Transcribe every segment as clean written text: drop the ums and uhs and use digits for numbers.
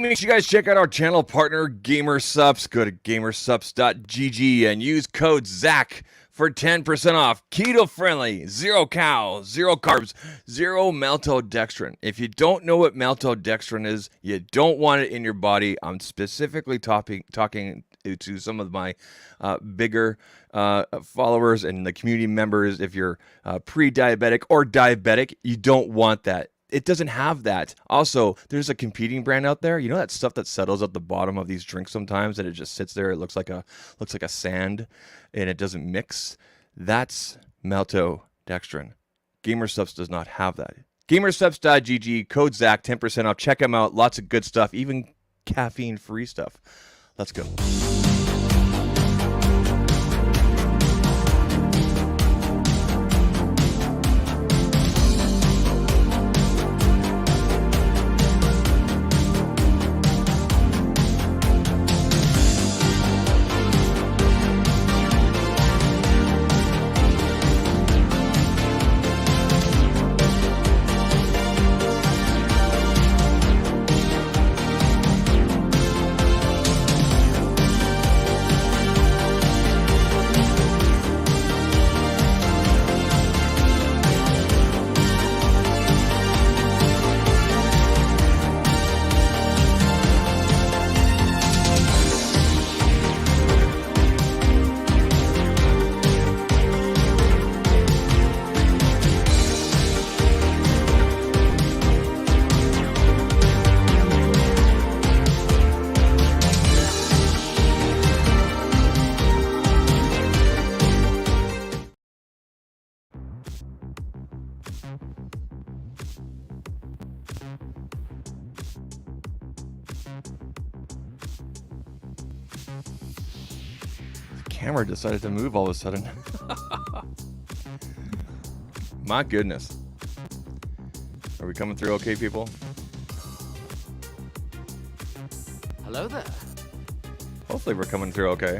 make sure you guys check out our channel partner, GamerSupps. Go to gamersupps.gg and use code ZACH for 10% off. Keto friendly, zero cal, zero carbs, zero maltodextrin. If you don't know what maltodextrin is, you don't want it in your body. I'm specifically talking to some of my bigger followers and the community members. If you're pre-diabetic or diabetic, you don't want that. It doesn't have that. Also, there's a competing brand out there. You know that stuff that settles at the bottom of these drinks sometimes, and it just sits there. It looks like a sand, and it doesn't mix. That's maltodextrin. GamerSupps does not have that. Gamersupps.gg, code ZACH, 10% off. Check them out. Lots of good stuff, even caffeine-free stuff. Let's go. Camera decided to move all of a sudden. My goodness. Are we coming through okay, people? Hello there. Hopefully we're coming through okay.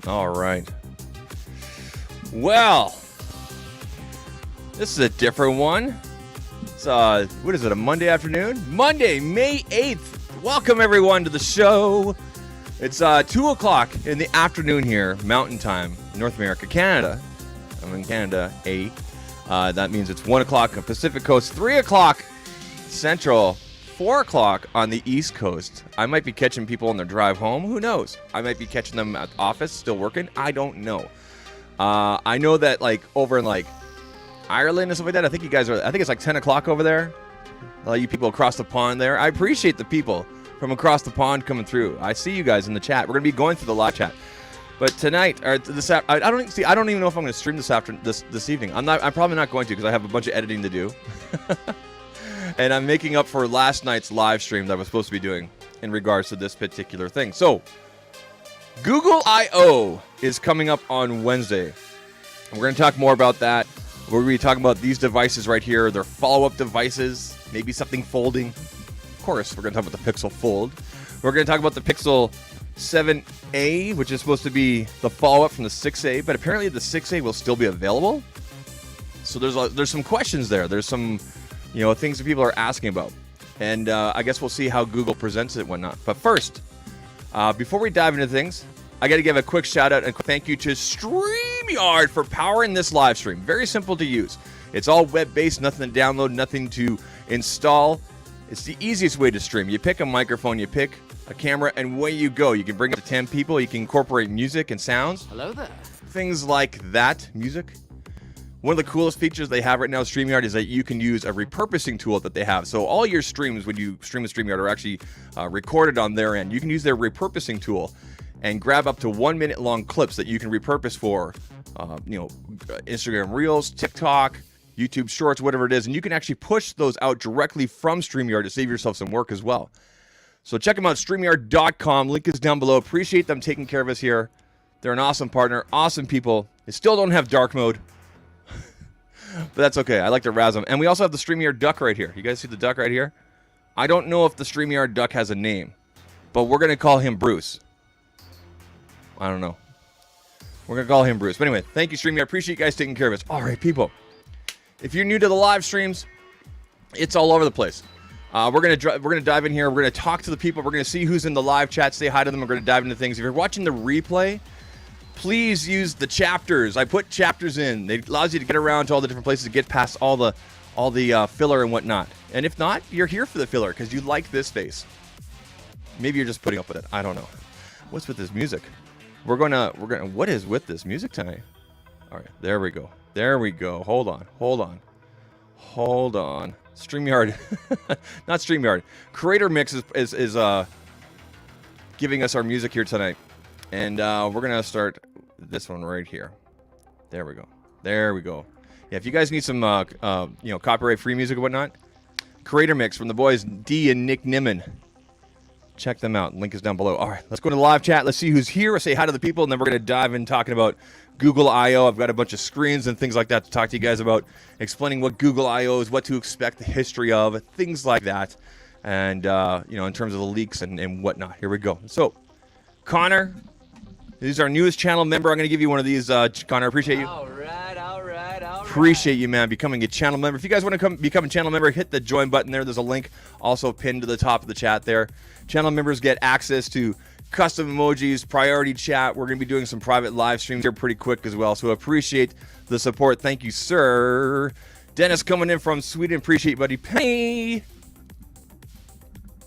All right. Well, this is a different one. It's what is it, a Monday afternoon? Monday, May 8th. Welcome everyone to the show. It's 2 o'clock in the afternoon here, Mountain Time, North America, Canada. I'm in Canada, that means it's 1 o'clock on Pacific Coast, 3 o'clock Central, 4 o'clock on the East Coast. I might be catching people on their drive home. Who knows? I might be catching them at the office, still working. I don't know. I know that like over in like Ireland and stuff like that. I think you guys are. I think it's like 10 o'clock over there. You people across the pond there. I appreciate the people from across the pond coming through. I see you guys in the chat. We're gonna be going through the live chat. But tonight, or this, I don't even know if I'm gonna stream this evening. I'm probably not going to because I have a bunch of editing to do, and I'm making up for last night's live stream that I was supposed to be doing in regards to this particular thing. So, Google I/O is coming up on Wednesday. And we're gonna talk more about that. We're going to be talking about these devices right here, their follow-up devices, maybe something folding. Of course, we're going to talk about the Pixel Fold. We're going to talk about the Pixel 7a, which is supposed to be the follow-up from the 6a, but apparently the 6a will still be available. So there's some questions there. There's some, things that people are asking about. And I guess we'll see how Google presents it and whatnot. But first, before we dive into things, I got to give a quick shout out and thank you to StreamYard for powering this live stream. Very simple to use. It's all web-based, nothing to download, nothing to install. It's the easiest way to stream. You pick a microphone, you pick a camera, and away you go. You can bring up to 10 people. You can incorporate music and sounds. Hello there. Things like that, music. One of the coolest features they have right now, StreamYard, is that you can use a repurposing tool that they have. So all your streams, when you stream with StreamYard, are actually recorded on their end. You can use their repurposing tool and grab up to 1 minute long clips that you can repurpose for, Instagram Reels, TikTok, YouTube Shorts, whatever it is. And you can actually push those out directly from StreamYard to save yourself some work as well. So check them out, StreamYard.com. Link is down below. Appreciate them taking care of us here. They're an awesome partner, awesome people. They still don't have dark mode, but that's okay. I like to razz them. And we also have the StreamYard duck right here. You guys see the duck right here? I don't know if the StreamYard duck has a name, but we're going to call him Bruce. I don't know. We're going to call him Bruce. But anyway, thank you, streaming. I appreciate you guys taking care of us. All right, people. If you're new to the live streams, it's all over the place. We're gonna dive in here. We're gonna talk to the people. We're gonna see who's in the live chat. Say hi to them. We're gonna dive into things. If you're watching the replay, please use the chapters. I put chapters in. It allows you to get around to all the different places, to get past all the filler and whatnot. And if not, you're here for the filler because you like this space. Maybe you're just putting up with it. I don't know. What's with this music? We're gonna. What is with this music tonight? All right, there we go. There we go. Hold on. StreamYard, not StreamYard. Creator Mix is giving us our music here tonight, and we're gonna start this one right here. There we go. Yeah, if you guys need some copyright free music and whatnot, Creator Mix from the boys D and Nick Nimmin. Check them out. Link is down below. All right, let's go to the live chat. Let's see who's here. We'll say hi to the people, and then we're going to dive in talking about Google I/O. I've got a bunch of screens and things like that to talk to you guys about, explaining what Google I/O is, what to expect, the history of, things like that, and, in terms of the leaks and whatnot. Here we go. So, Connor, he's our newest channel member. I'm going to give you one of these, Connor. Appreciate you. All right. Appreciate you, man, becoming a channel member. If you guys want to become a channel member, hit the join button there. There's a link also pinned to the top of the chat there. Channel members get access to custom emojis, priority chat. We're going to be doing some private live streams here pretty quick as well. So appreciate the support. Thank you, sir. Dennis coming in from Sweden. Appreciate you, buddy. Penny.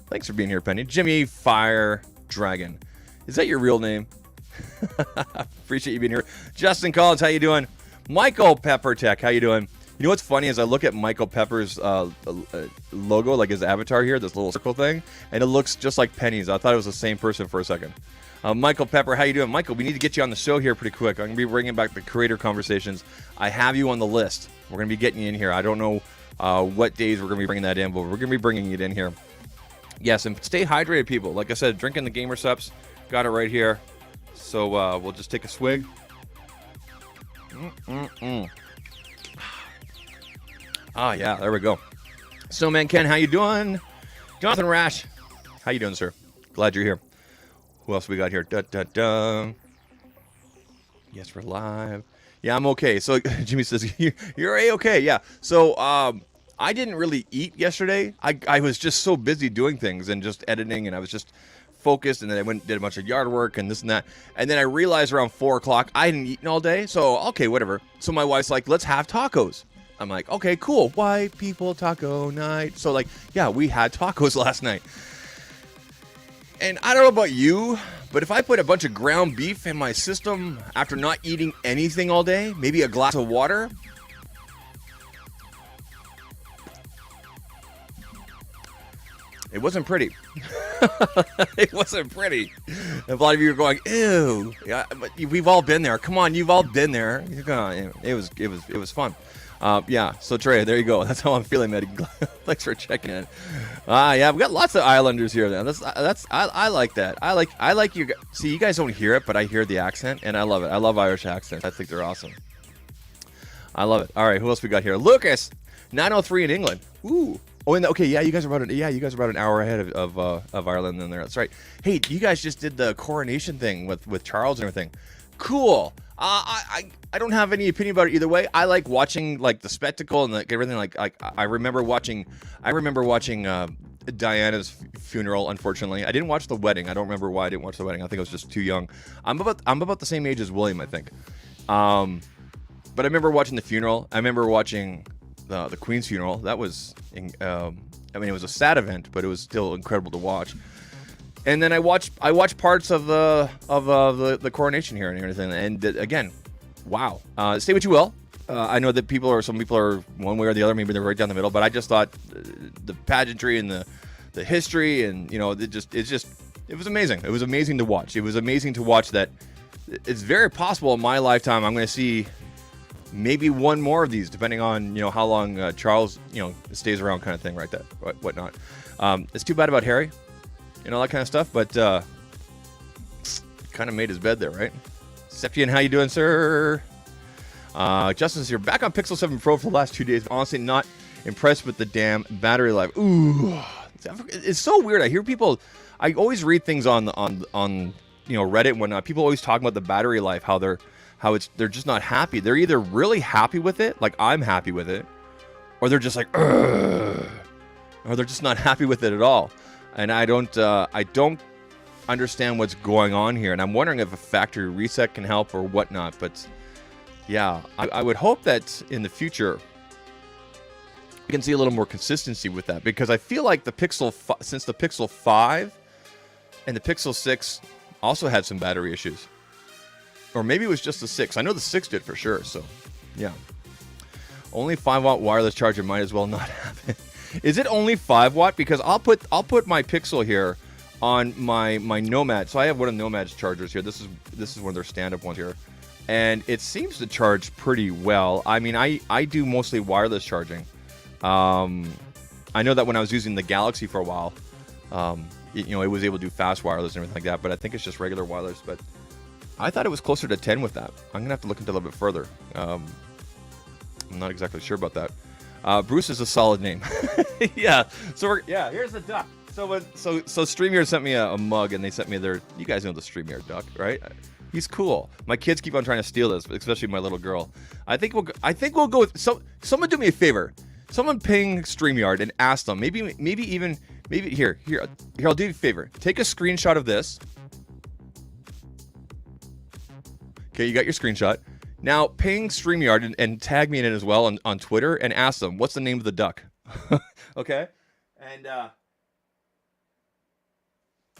Thanks for being here, Penny. Jimmy Fire Dragon. Is that your real name? Appreciate you being here. Justin Collins, how you doing? Michael Pepper Tech, how you doing? You know what's funny is I look at Michael Pepper's logo, like his avatar here, this little circle thing, and it looks just like Penny's. I thought it was the same person for a second. Michael Pepper, how you doing? Michael, we need to get you on the show here pretty quick. I'm going to be bringing back the creator conversations. I have you on the list. We're going to be getting you in here. I don't know what days we're going to be bringing that in, but we're going to be bringing it in here. Yes, and stay hydrated, people. Like I said, drinking the Gamer Sups. Got it right here. So we'll just take a swig. Ah, yeah, there we go. Snowman Ken, how you doing? Jonathan Rash, how you doing, sir? Glad you're here. Who else we got here? Yes, we're live. Yeah, I'm okay. So Jimmy says, you're A-okay. Yeah. So I didn't really eat yesterday. I was just so busy doing things and just editing, and I was just focused, and then I went and did a bunch of yard work and this and that, and then I realized around 4 o'clock I hadn't eaten all day, so okay, whatever. So my wife's like, let's have tacos. I'm like, okay, cool, white people taco night. So like, yeah, we had tacos last night, and I don't know about you, but if I put a bunch of ground beef in my system after not eating anything all day, maybe a glass of water, it wasn't pretty. It wasn't pretty. A lot of you are going, ew. Yeah, but we've all been there. Come on, you've all been there. It was fun. Yeah. So Trey, there you go. That's how I'm feeling, Eddie. Thanks for checking in. Yeah, we've got lots of Islanders here. Then I like that. I like you. See, you guys don't hear it, but I hear the accent, and I love it. I love Irish accents. I think they're awesome. I love it. All right, who else we got here? Lucas, 9:03 in England. Ooh. Oh, and okay, yeah, you guys are about an hour ahead of Ireland in there. That's right. Hey, you guys just did the coronation thing with Charles and everything. Cool. I don't have any opinion about it either way. I like watching like the spectacle and like everything. Like I remember watching Diana's funeral. Unfortunately, I didn't watch the wedding. I don't remember why I didn't watch the wedding. I think I was just too young. I'm about the same age as William, I think. But I remember watching the funeral. I remember watching the Queen's funeral. That was, it was a sad event, but it was still incredible to watch. And then I watched parts of the coronation here and everything. And again, wow. Say what you will. I know that some people are one way or the other. Maybe they're right down the middle. But I just thought the pageantry and the history and it was amazing. It was amazing to watch. It was amazing to watch that. It's very possible in my lifetime I'm going to see maybe one more of these, depending on how long Charles stays around, kind of thing, right? That whatnot. It's too bad about Harry, all that kind of stuff, but kind of made his bed there, right? Septian, how you doing, sir? Justin's here, back on Pixel 7 Pro for the last 2 days. Honestly, not impressed with the damn battery life. Ooh, it's so weird. I hear people. I always read things on Reddit and whatnot. People always talk about the battery life, how how they're just not happy. They're either really happy with it, like I'm happy with it, or they're just like, ugh, or they're just not happy with it at all. And I don't understand what's going on here. And I'm wondering if a factory reset can help or whatnot. But yeah, I would hope that in the future we can see a little more consistency with that, because I feel like since the Pixel 5 and the Pixel 6 also had some battery issues. Or maybe it was just the 6. I know the 6 did for sure, so yeah. Only 5-watt wireless charger might as well not happen. Is it only 5-watt? Because I'll put my Pixel here on my Nomad. So I have one of Nomad's chargers here. This is one of their stand-up ones here. And it seems to charge pretty well. I mean, I do mostly wireless charging. I know that when I was using the Galaxy for a while, it was able to do fast wireless and everything like that, but I think it's just regular wireless. But I thought it was closer to 10 with that. I'm gonna have to look into it a little bit further. I'm not exactly sure about that. Bruce is a solid name. Yeah. So here's the duck. So StreamYard sent me a mug, and they sent me you guys know the StreamYard duck, right? He's cool. My kids keep on trying to steal this, especially my little girl. I think we'll go with someone do me a favor. Someone ping StreamYard and ask them. Maybe here. I'll do you a favor. Take a screenshot of this. Okay, you got your screenshot. Now ping StreamYard and tag me in it as well on Twitter and ask them what's the name of the duck. Okay, and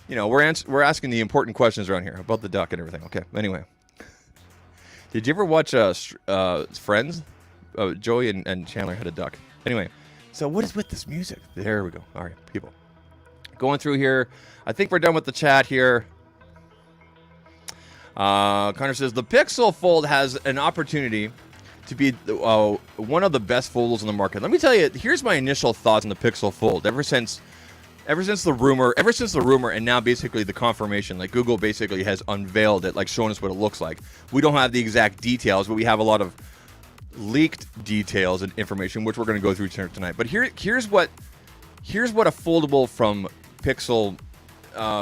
we're asking the important questions around here about the duck and everything. Okay. Anyway, did you ever watch Friends? Joey and Chandler had a duck. Anyway, so what is with this music? There we go. All right, people. Going through here. I think we're done with the chat here. Connor says, the Pixel Fold has an opportunity to be one of the best foldables on the market. Let me tell you, here's my initial thoughts on the Pixel Fold. Ever since the rumor, and now basically the confirmation, like Google basically has unveiled it, like showing us what it looks like. We don't have the exact details, but we have a lot of leaked details and information, which we're going to go through tonight. But here's what a foldable from Pixel,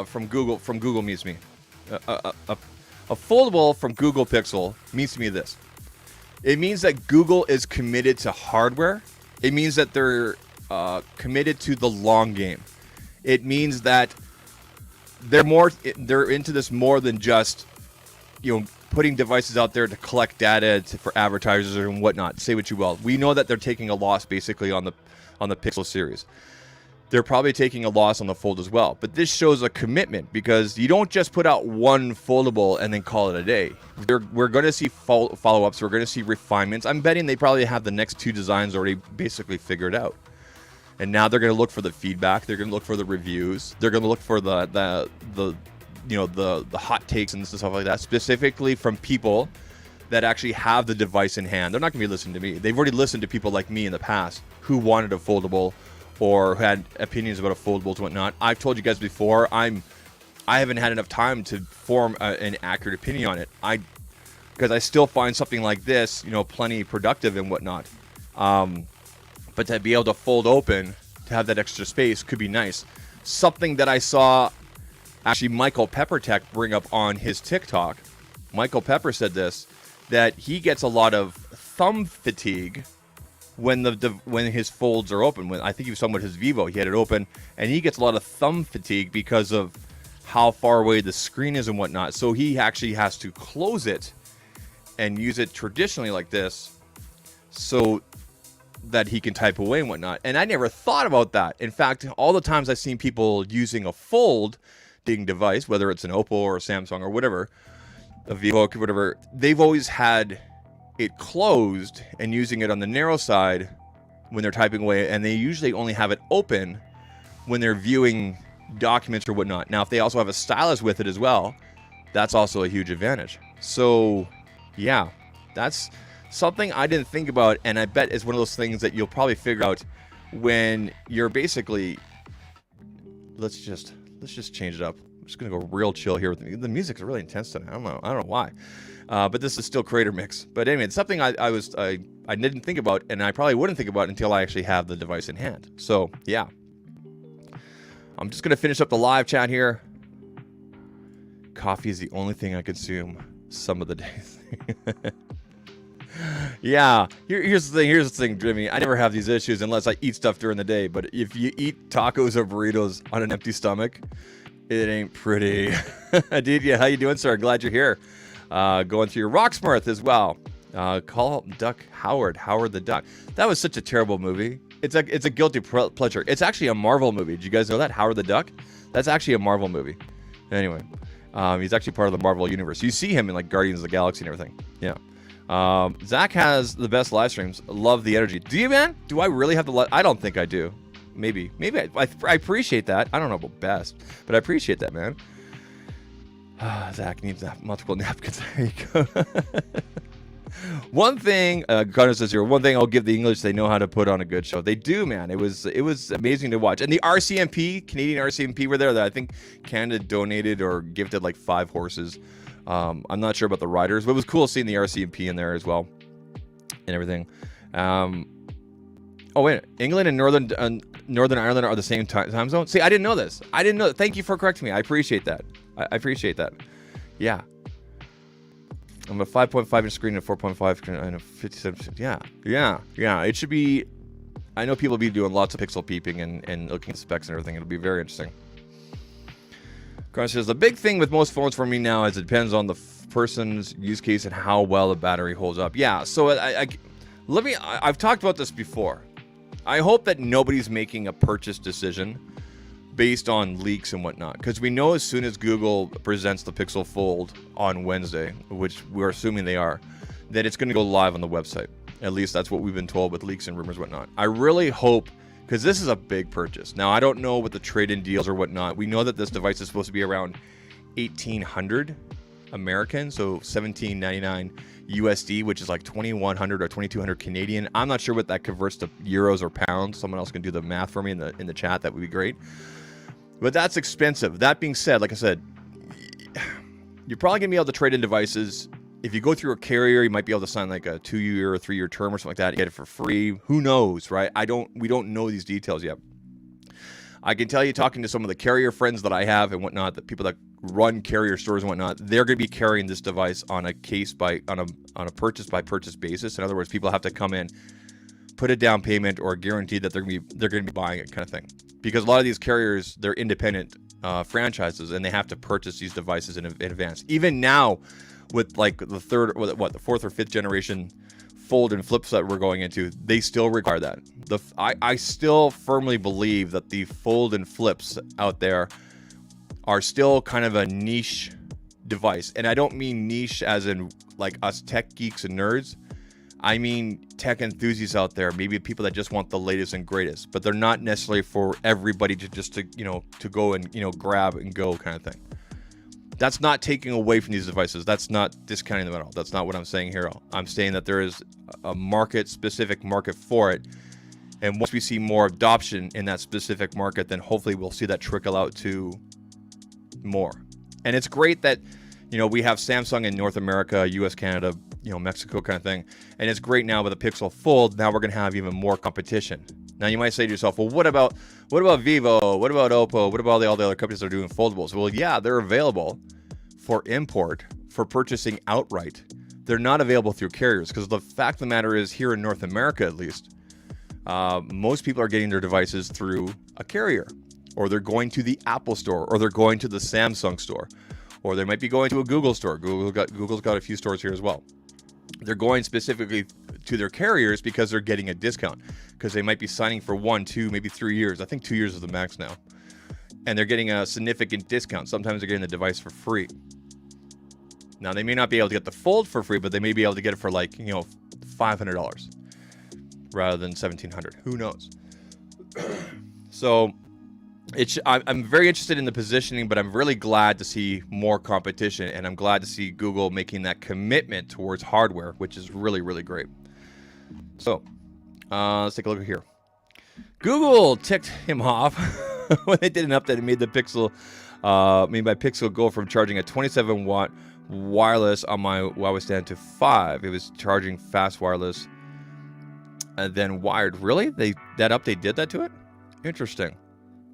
from Google means to me. A foldable from Google Pixel means to me this. It means that Google is committed to hardware. It means that they're committed to the long game. It means that they're into this more than just putting devices out there to collect data for advertisers and whatnot. Say what you will. We know that they're taking a loss basically on the Pixel series. They're probably taking a loss on the Fold as well. But this shows a commitment, because you don't just put out one foldable and then call it a day. We're going to see follow-ups. We're going to see refinements. I'm betting they probably have the next 2 designs already basically figured out. And now they're going to look for the feedback. They're going to look for the reviews. They're going to look for the hot takes and stuff like that, specifically from people that actually have the device in hand. They're not going to be listening to me. They've already listened to people like me in the past who wanted a foldable or had opinions about a foldables and whatnot. I've told you guys before, I haven't had enough time to form an accurate opinion on it. Because I still find something like this, plenty productive and whatnot. But to be able to fold open, to have that extra space could be nice. Something that I saw actually Michael Peppertech bring up on his TikTok. Michael Pepper said this, that he gets a lot of thumb fatigue when his folds are open. When I think he was talking about his Vivo, he had it open, and he gets a lot of thumb fatigue because of how far away the screen is and whatnot. So he actually has to close it and use it traditionally like this, so that he can type away and whatnot. And I never thought about that. In fact, all the times I've seen people using a folding device, whether it's an Oppo or a Samsung or whatever, a Vivo, whatever, they've always had it closed and using it on the narrow side when they're typing away, and they usually only have it open when they're viewing documents or whatnot. Now, if they also have a stylus with it as well, that's also a huge advantage. So, yeah, that's something I didn't think about, and I bet it's one of those things that you'll probably figure out when you're basically... Let's just change it up. I'm just gonna go real chill here. The music's really intense tonight. I don't know why. But this is still Creator Mix. But anyway, it's something I didn't think about, and I probably wouldn't think about until I actually have the device in hand. So yeah, I'm just gonna finish up the live chat here. Coffee is the only thing I consume some of the days. Yeah, here's the thing, Jimmy. I never have these issues unless I eat stuff during the day. But if you eat tacos or burritos on an empty stomach, it ain't pretty. Aditya, how you doing, sir? Glad you're here. Going through your Rocksmith as well. Call Duck Howard the Duck. That was such a terrible movie. It's a guilty pleasure. It's actually a Marvel movie. Did you guys know that? Howard the Duck? That's actually a Marvel movie. Anyway, he's actually part of the Marvel universe. You see him in like Guardians of the Galaxy and everything. Yeah. Zach has the best live streams. Love the energy. Do you, man? Do I really have the I don't think I do. Maybe I appreciate that. I don't know about best, but I appreciate that, man. Zach needs multiple napkins. There you go. One thing, Connor says here, one thing I'll give the English, they know how to put on a good show. They do, man. It was amazing to watch. And the RCMP, Canadian RCMP were there. That I think Canada donated or gifted like 5 horses. I'm not sure about the riders, but it was cool seeing the RCMP in there as well and everything. Oh, wait. England and Northern Ireland are the same time zone? See, I didn't know this. I didn't know. Thank you for correcting me. I appreciate that. I appreciate that. Yeah. I'm a 5.5 inch screen and 4.5 screen and a 57. Yeah. It should be. I know people will be doing lots of pixel peeping and looking at specs and everything. It'll be very interesting. Carl says the big thing with most phones for me now is it depends on the person's use case and how well the battery holds up. Yeah. So I've talked about this before. I hope that nobody's making a purchase decision based on leaks and whatnot, because we know as soon as Google presents the Pixel Fold on Wednesday, which we're assuming they are, that it's going to go live on the website. At least that's what we've been told with leaks and rumors and whatnot. I really hope, because this is a big purchase. Now, I don't know what the trade-in deals or whatnot. We know that this device is supposed to be around $1,800 American, so $1,799 USD, which is like 2,100 or 2,200 Canadian. I'm not sure what that converts to euros or pounds. Someone else can do the math for me in the chat. That would be great. But that's expensive. That being said, like I said, you're probably going to be able to trade in devices. If you go through a carrier, you might be able to sign like a 2-year or 3-year term or something like that and get it for free. Who knows, right? We don't know these details yet. I can tell you, talking to some of the carrier friends that I have and whatnot, the people that run carrier stores and whatnot, they're going to be carrying this device on a purchase by purchase basis. In other words, people have to come in, put a down payment or a guarantee that they're going to be buying it, kind of thing. Because a lot of these carriers, they're independent franchises, and they have to purchase these devices in advance. Even now, with like the fourth or fifth generation fold and flips that we're going into, they still require that. I still firmly believe that the fold and flips out there are still kind of a niche device. And I don't mean niche as in like us tech geeks and nerds. I mean tech enthusiasts out there, maybe people that just want the latest and greatest, but they're not necessarily for everybody to go and grab and go kind of thing. That's not taking away from these devices. That's not discounting them at all. That's not what I'm saying here. I'm saying that there is a specific market for it. And once we see more adoption in that specific market, then hopefully we'll see that trickle out to more. And it's great that, we have Samsung in North America, US, Canada, Mexico kind of thing. And it's great now with the Pixel Fold. Now we're going to have even more competition. Now you might say to yourself, well, what about Vivo? What about Oppo? What about all the other companies that are doing foldables? Well, yeah, they're available for import, for purchasing outright. They're not available through carriers, because the fact of the matter is, here in North America at least, most people are getting their devices through a carrier, or they're going to the Apple store, or they're going to the Samsung store, or they might be going to a Google store. Google's got a few stores here as well. They're going specifically to their carriers because they're getting a discount, because they might be signing for 1, 2, maybe 3 years. I think 2 years is the max now. And they're getting a significant discount. Sometimes they're getting the device for free. Now, they may not be able to get the Fold for free, but they may be able to get it for like, $500 rather than $1,700. Who knows? So I'm very interested in the positioning, but I'm really glad to see more competition, and I'm glad to see Google making that commitment towards hardware, which is really, really great. So let's take a look at here. Google ticked him off when they did an update and made the Pixel, made my Pixel go from charging a 27-watt wireless on my Huawei stand to 5. It was charging fast wireless and then wired. Really? That update did that to it? Interesting.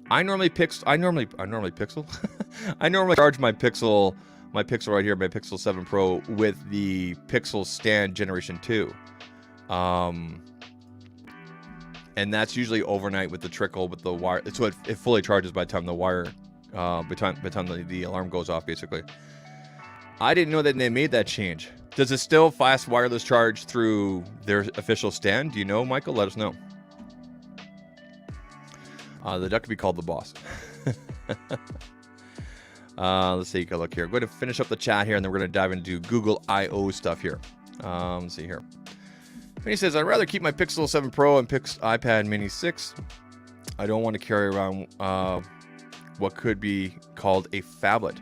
I normally charge my Pixel my Pixel right here, my Pixel 7 Pro with the Pixel Stand Generation 2. And that's usually overnight with the trickle with the wire. So it fully charges by the time the wire, by the time the alarm goes off, basically. I didn't know that they made that change. Does it still fast wireless charge through their official stand? Do you know, Michael? Let us know. The duck could be called the boss. Let's take a look here. I'm going to finish up the chat here, and then we're going to dive into Google I/O stuff here. Let's see here. He says, I'd rather keep my Pixel 7 Pro and iPad Mini 6. I don't want to carry around what could be called a phablet.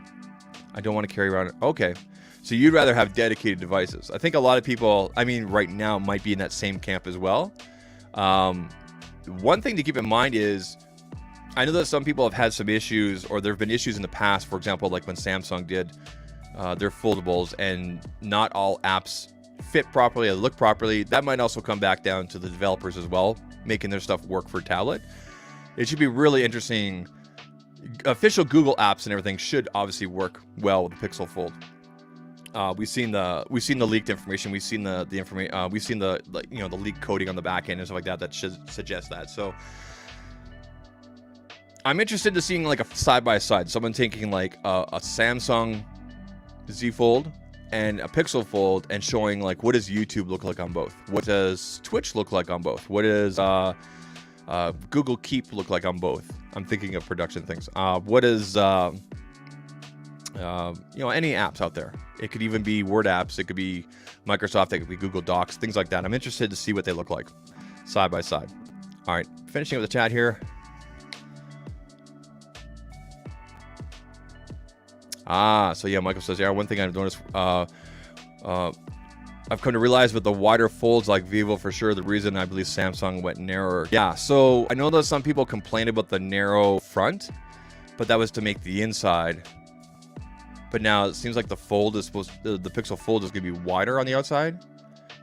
I don't want to carry around... Okay. So you'd rather have dedicated devices. I think a lot of people, right now, might be in that same camp as well. One thing to keep in mind is, I know that some people have had some issues, or there have been issues in the past, for example, like when Samsung did their foldables, and not all apps fit properly or look properly. That might also come back down to the developers as well, making their stuff work for tablet. It should be really interesting. Official Google apps and everything should obviously work well with the Pixel Fold. We've seen the leaked information. We've seen the information. We've seen the leaked coding on the back end and stuff like that that should suggest that. So I'm interested in seeing like a side by side. Someone taking like a Samsung Z Fold and a Pixel Fold and showing like what does YouTube look like on both? What does Twitch look like on both? What does Google Keep look like on both? I'm thinking of production things. What is any apps out there? It could even be Word apps. It could be Microsoft. It could be Google Docs. Things like that. I'm interested to see what they look like side by side. All right, finishing up the chat here. So yeah, Michael says, yeah, one thing I've noticed, I've come to realize with the wider folds like Vivo for sure, the reason I believe Samsung went narrower. Yeah, so I know that some people complain about the narrow front, but that was to make the inside. But now it seems like the fold is the Pixel Fold is going to be wider on the outside.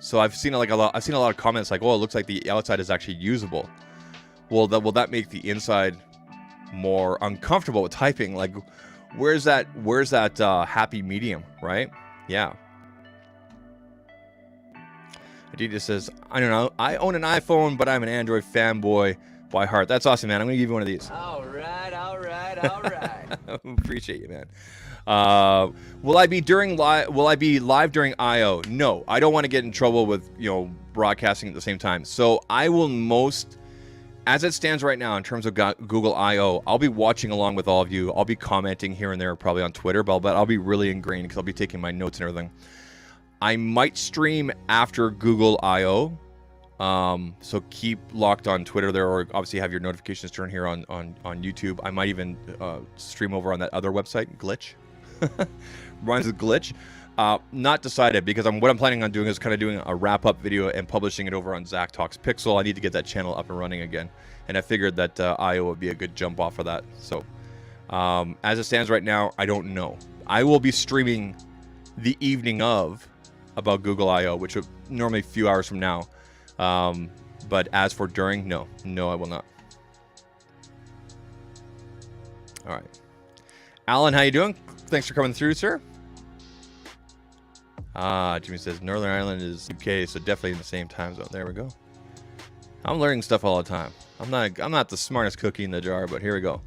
So I've seen a lot of comments like, oh, it looks like the outside is actually usable. Well, will that make the inside more uncomfortable with typing? Like, where's that happy medium, right? Yeah. Adidas says, I don't know. I own an iPhone, but I'm an Android fanboy by heart. That's awesome, man. I'm going to give you one of these. All right. Appreciate you, man. Will I be live during I/O? No, I don't want to get in trouble with, broadcasting at the same time. So I will as it stands right now in terms of Google I/O, I'll be watching along with all of you. I'll be commenting here and there, probably on Twitter, but I'll be really ingrained because I'll be taking my notes and everything. I might stream after Google I/O, so keep locked on Twitter there, or obviously have your notifications turned here on YouTube. I might even stream over on that other website, Glitch. Runs with Glitch. Not decided, because what I'm planning on doing is kind of doing a wrap-up video and publishing it over on Zach Talks Pixel. I need to get that channel up and running again, and I figured that I/O would be a good jump off for that. So as it stands right now, I don't know. I will be streaming the evening of about Google I/O, which is normally a few hours from now. But as for during, no, I will not. All right, Alan, how you doing? Thanks for coming through, sir. Jimmy says Northern Ireland is UK, so definitely in the same time zone. There we go. I'm learning stuff all the time. I'm not the smartest cookie in the jar, but here we go.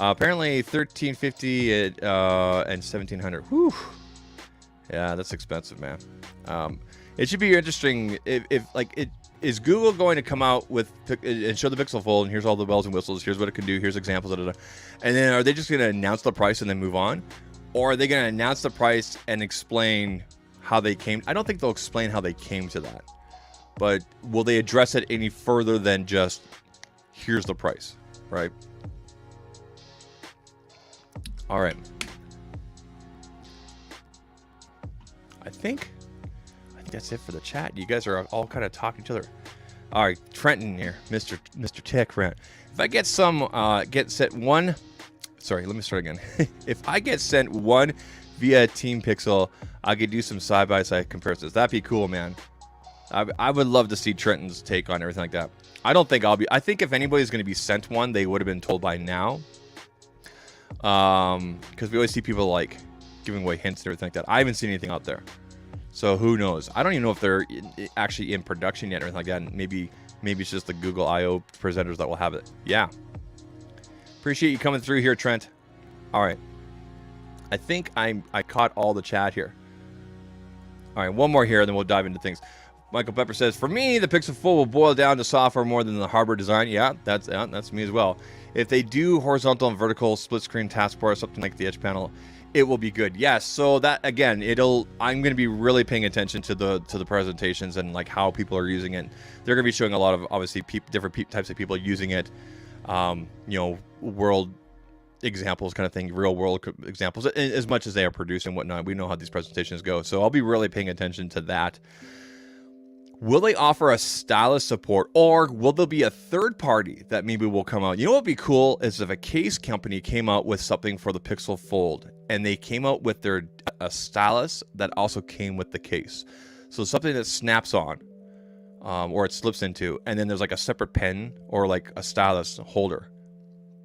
Apparently 1350 and 1700. Whew. Yeah, that's expensive, man. It should be interesting if is Google going to come out with and show the Pixel Fold, and here's all the bells and whistles, here's what it can do, here's examples, and then are they just going to announce the price and then move on? Or are they going to announce the price and explain how they came? I don't think they'll explain how they came to that. But will they address it any further than just, here's the price, right? All right. I think that's it for the chat. You guys are all kind of talking to each other. All right, Trenton here, Mr. Tech Rant. If I get sent one, sorry, let me start again. If I get sent one via Team Pixel, I could do some side-by-side comparisons. That'd be cool, man. I would love to see Trenton's take on everything like that. I don't think I think if anybody's going to be sent one, they would have been told by now. Because we always see people like giving away hints and everything like that. I haven't seen anything out there, so who knows? I don't even know if they're actually in production yet or anything like that. And maybe it's just the Google I/O presenters that will have it. Yeah. Appreciate you coming through here, Trent. All right. I think I caught all the chat here. All right, one more here, and then we'll dive into things. Michael Pepper says, for me, the Pixel Fold will boil down to software more than the hardware design. Yeah, that's me as well. If they do horizontal and vertical split screen taskbar or something like the Edge panel, it will be good. Yes, so that again, I'm going to be really paying attention to the presentations and like how people are using it. They're going to be showing a lot of obviously different types of people using it. World examples kind of thing, real world examples, as much as they are produced and whatnot. We know how these presentations go, so I'll be really paying attention to that. Will they offer a stylus support, or will there be a third party that maybe will come out? You know what would be cool is if a case company came out with something for the Pixel Fold, and they came out with a stylus that also came with the case. So something that snaps on, or it slips into, and then there's like a separate pen or like a stylus holder.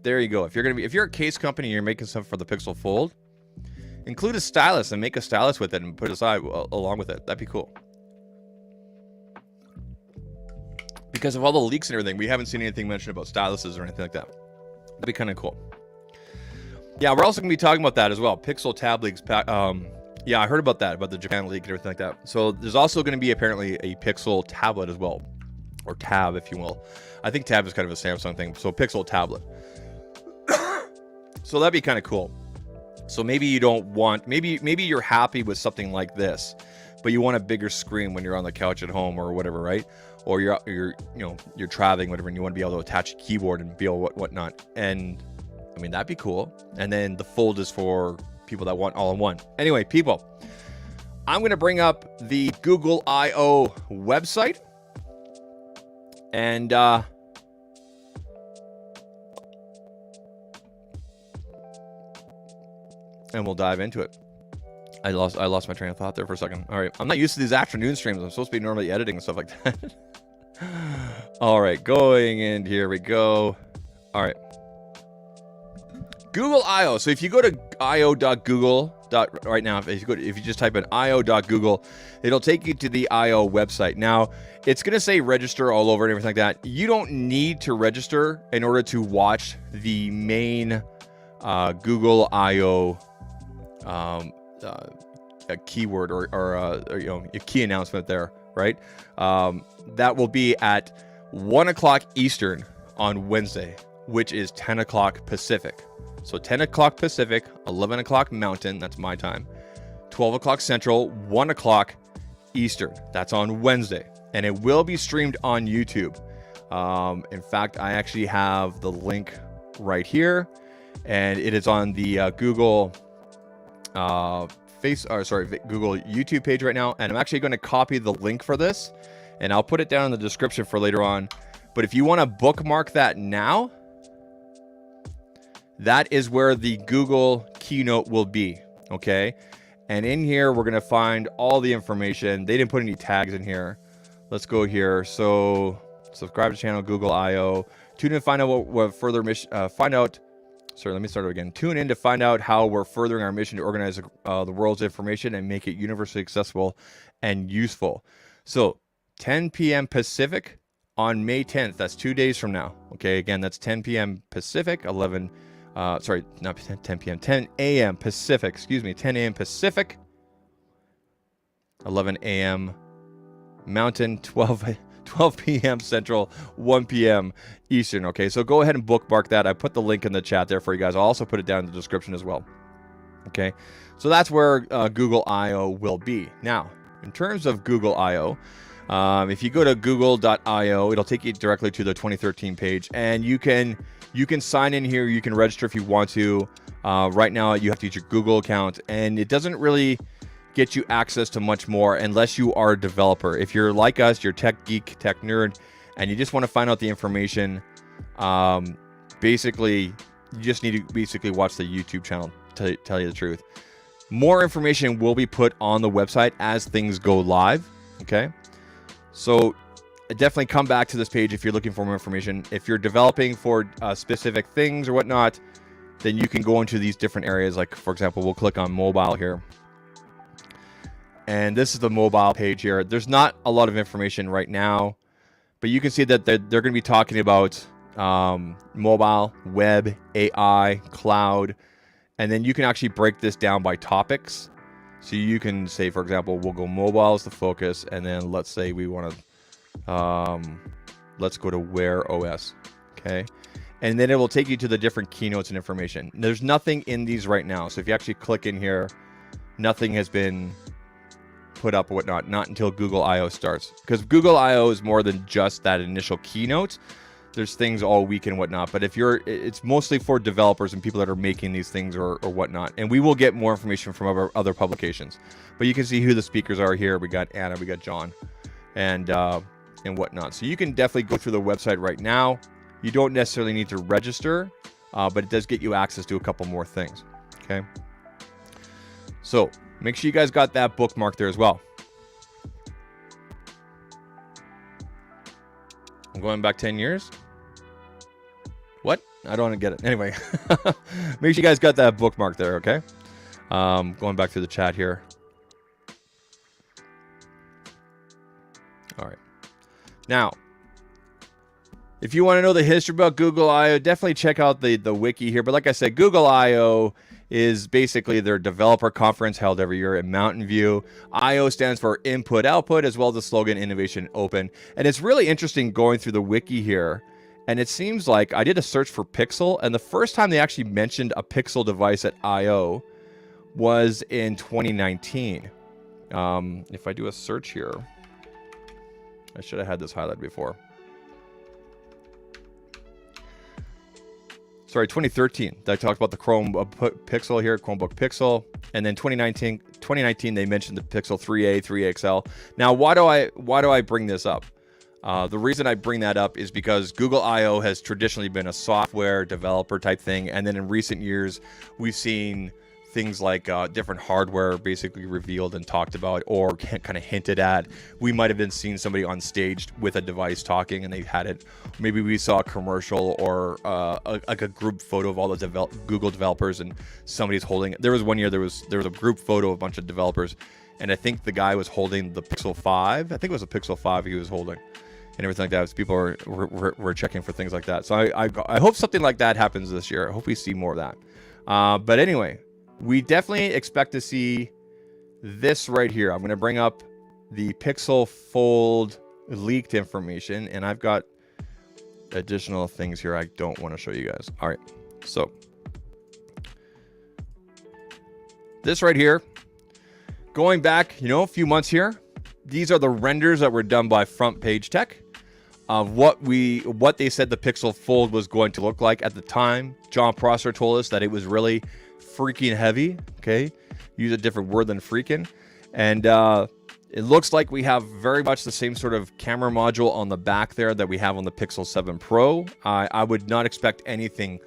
There you go. If you're a case company and you're making something for the Pixel Fold, include a stylus and make a stylus with it and put it aside along with it. That'd be cool. Because of all the leaks and everything, we haven't seen anything mentioned about styluses or anything like that. That'd be kind of cool. Yeah, we're also going to be talking about that as well. Pixel Tab leaks. Yeah, I heard about that, about the Japan leak and everything like that. So there's also going to be apparently a Pixel tablet as well. Or Tab, if you will. I think Tab is kind of a Samsung thing. So Pixel tablet. So that'd be kind of cool. So maybe you don't want, maybe you're happy with something like this, but you want a bigger screen when you're on the couch at home or whatever, right? Or you're traveling, whatever, and you want to be able to attach a keyboard and be able whatnot. And I mean, that'd be cool. And then the Fold is for people that want all-in-one. Anyway, people, I'm going to bring up the Google I/O website, and we'll dive into it. I lost my train of thought there for a second. All right, I'm not used to these afternoon streams. I'm supposed to be normally editing and stuff like that. All right, going in. Here we go. All right. Google I/O. So if you go to io.google right now, if you just type in io.google, it'll take you to the I/O website. Now, it's going to say register all over and everything like that. You don't need to register in order to watch the main Google I/O a keyword or a key announcement there, right? That will be at 1 o'clock Eastern on Wednesday, which is 10 o'clock Pacific. So 10 o'clock Pacific, 11 o'clock Mountain, that's my time, 12 o'clock Central, 1 o'clock Eastern. That's on Wednesday. And it will be streamed on YouTube. In fact, I actually have the link right here, and it is on the Google Google YouTube page right now. And I'm actually going to copy the link for this, and I'll put it down in the description for later on. But if you want to bookmark that now, that is where the Google keynote will be, okay? And in here, we're going to find all the information. They didn't put any tags in here. Let's go here. So subscribe to the channel, Google I/O. Tune in to find out what further mission, let me start it again. Tune in to find out how we're furthering our mission to organize the world's information and make it universally accessible and useful. So 10 p.m. Pacific on May 10th. That's 2 days from now. Okay, again, that's 10 p.m. Pacific, 10 a.m. Pacific, 10 a.m. Pacific, 11 a.m. Mountain, 12 p.m. Central, 1 p.m. Eastern. Okay, so go ahead and bookmark that. I put the link in the chat there for you guys. I'll also put it down in the description as well. Okay, so that's where Google I/O will be. Now, in terms of Google I/O, if you go to google.io, it'll take you directly to the 2013 page, and you can sign in here. You can register if you want to. Right now, you have to use your Google account, and it doesn't really get you access to much more unless you are a developer. If you're like us, you're tech geek, tech nerd, and you just want to find out the information, basically, you just need to watch the YouTube channel to tell you the truth. More information will be put on the website as things go live, okay? So definitely come back to this page if you're looking for more information. If you're developing for specific things or whatnot, then you can go into these different areas. Like, for example, we'll click on mobile here. And this is the mobile page here. There's not a lot of information right now, but you can see that they're going to be talking about mobile, web, AI, cloud, and then you can actually break this down by topics. So you can say, for example, we'll go mobile as the focus, and then let's say we want to, let's go to Wear OS, okay? And then it will take you to the different keynotes and information. There's nothing in these right now. So if you actually click in here, nothing has been put up or whatnot, not until Google I/O starts. Because Google I/O is more than just that initial keynote. There's things all week and whatnot. But if you're, it's mostly for developers and people that are making these things or whatnot. And we will get more information from our other publications. But you can see who the speakers are here. We got Anna, we got John, and whatnot. So you can definitely go through the website right now. You don't necessarily need to register, but it does get you access to a couple more things. Okay. So make sure you guys got that bookmark there as well. I'm going back 10 years. What? I don't want to get it. Anyway, make sure you guys got that bookmark there, okay? Going back through the chat here. All right. Now, if you want to know the history about Google I/O, definitely check out the wiki here. But like I said, Google I/O is basically their developer conference held every year in Mountain View. I/O stands for Input Output, as well as the slogan Innovation Open. And it's really interesting going through the wiki here. And it seems like I did a search for Pixel, and the first time they actually mentioned a Pixel device at I/O was in 2019. If I do a search here, I should have had this highlighted before. Sorry, 2013. I talked about the Chromebook Pixel here, Chromebook Pixel, and then 2019 they mentioned the Pixel 3a, 3a XL. Now, why do I bring this up? The reason I bring that up is because Google I/O has traditionally been a software developer type thing, and then in recent years we've seen things like different hardware basically revealed and talked about, or kind of hinted at. We might have been seeing somebody on stage with a device talking, and they had it. Maybe we saw a commercial or like a group photo of all the Google developers, and somebody's holding it. There was one year there was a group photo of a bunch of developers, and I think the guy was holding the Pixel 5. I think it was a Pixel 5 he was holding, and everything like that. So people were checking for things like that. So I hope something like that happens this year. I hope we see more of that. But anyway, we definitely expect to see this right here. I'm going to bring up the Pixel Fold leaked information, and I've got additional things here I don't want to show you guys. All right, so this right here, going back, a few months here, these are the renders that were done by Front Page Tech of what they said the Pixel Fold was going to look like at the time. John Prosser told us that it was really freaking heavy. Okay, use a different word than freaking. And it looks like we have very much the same sort of camera module on the back there that we have on the Pixel 7 Pro. I would not expect anything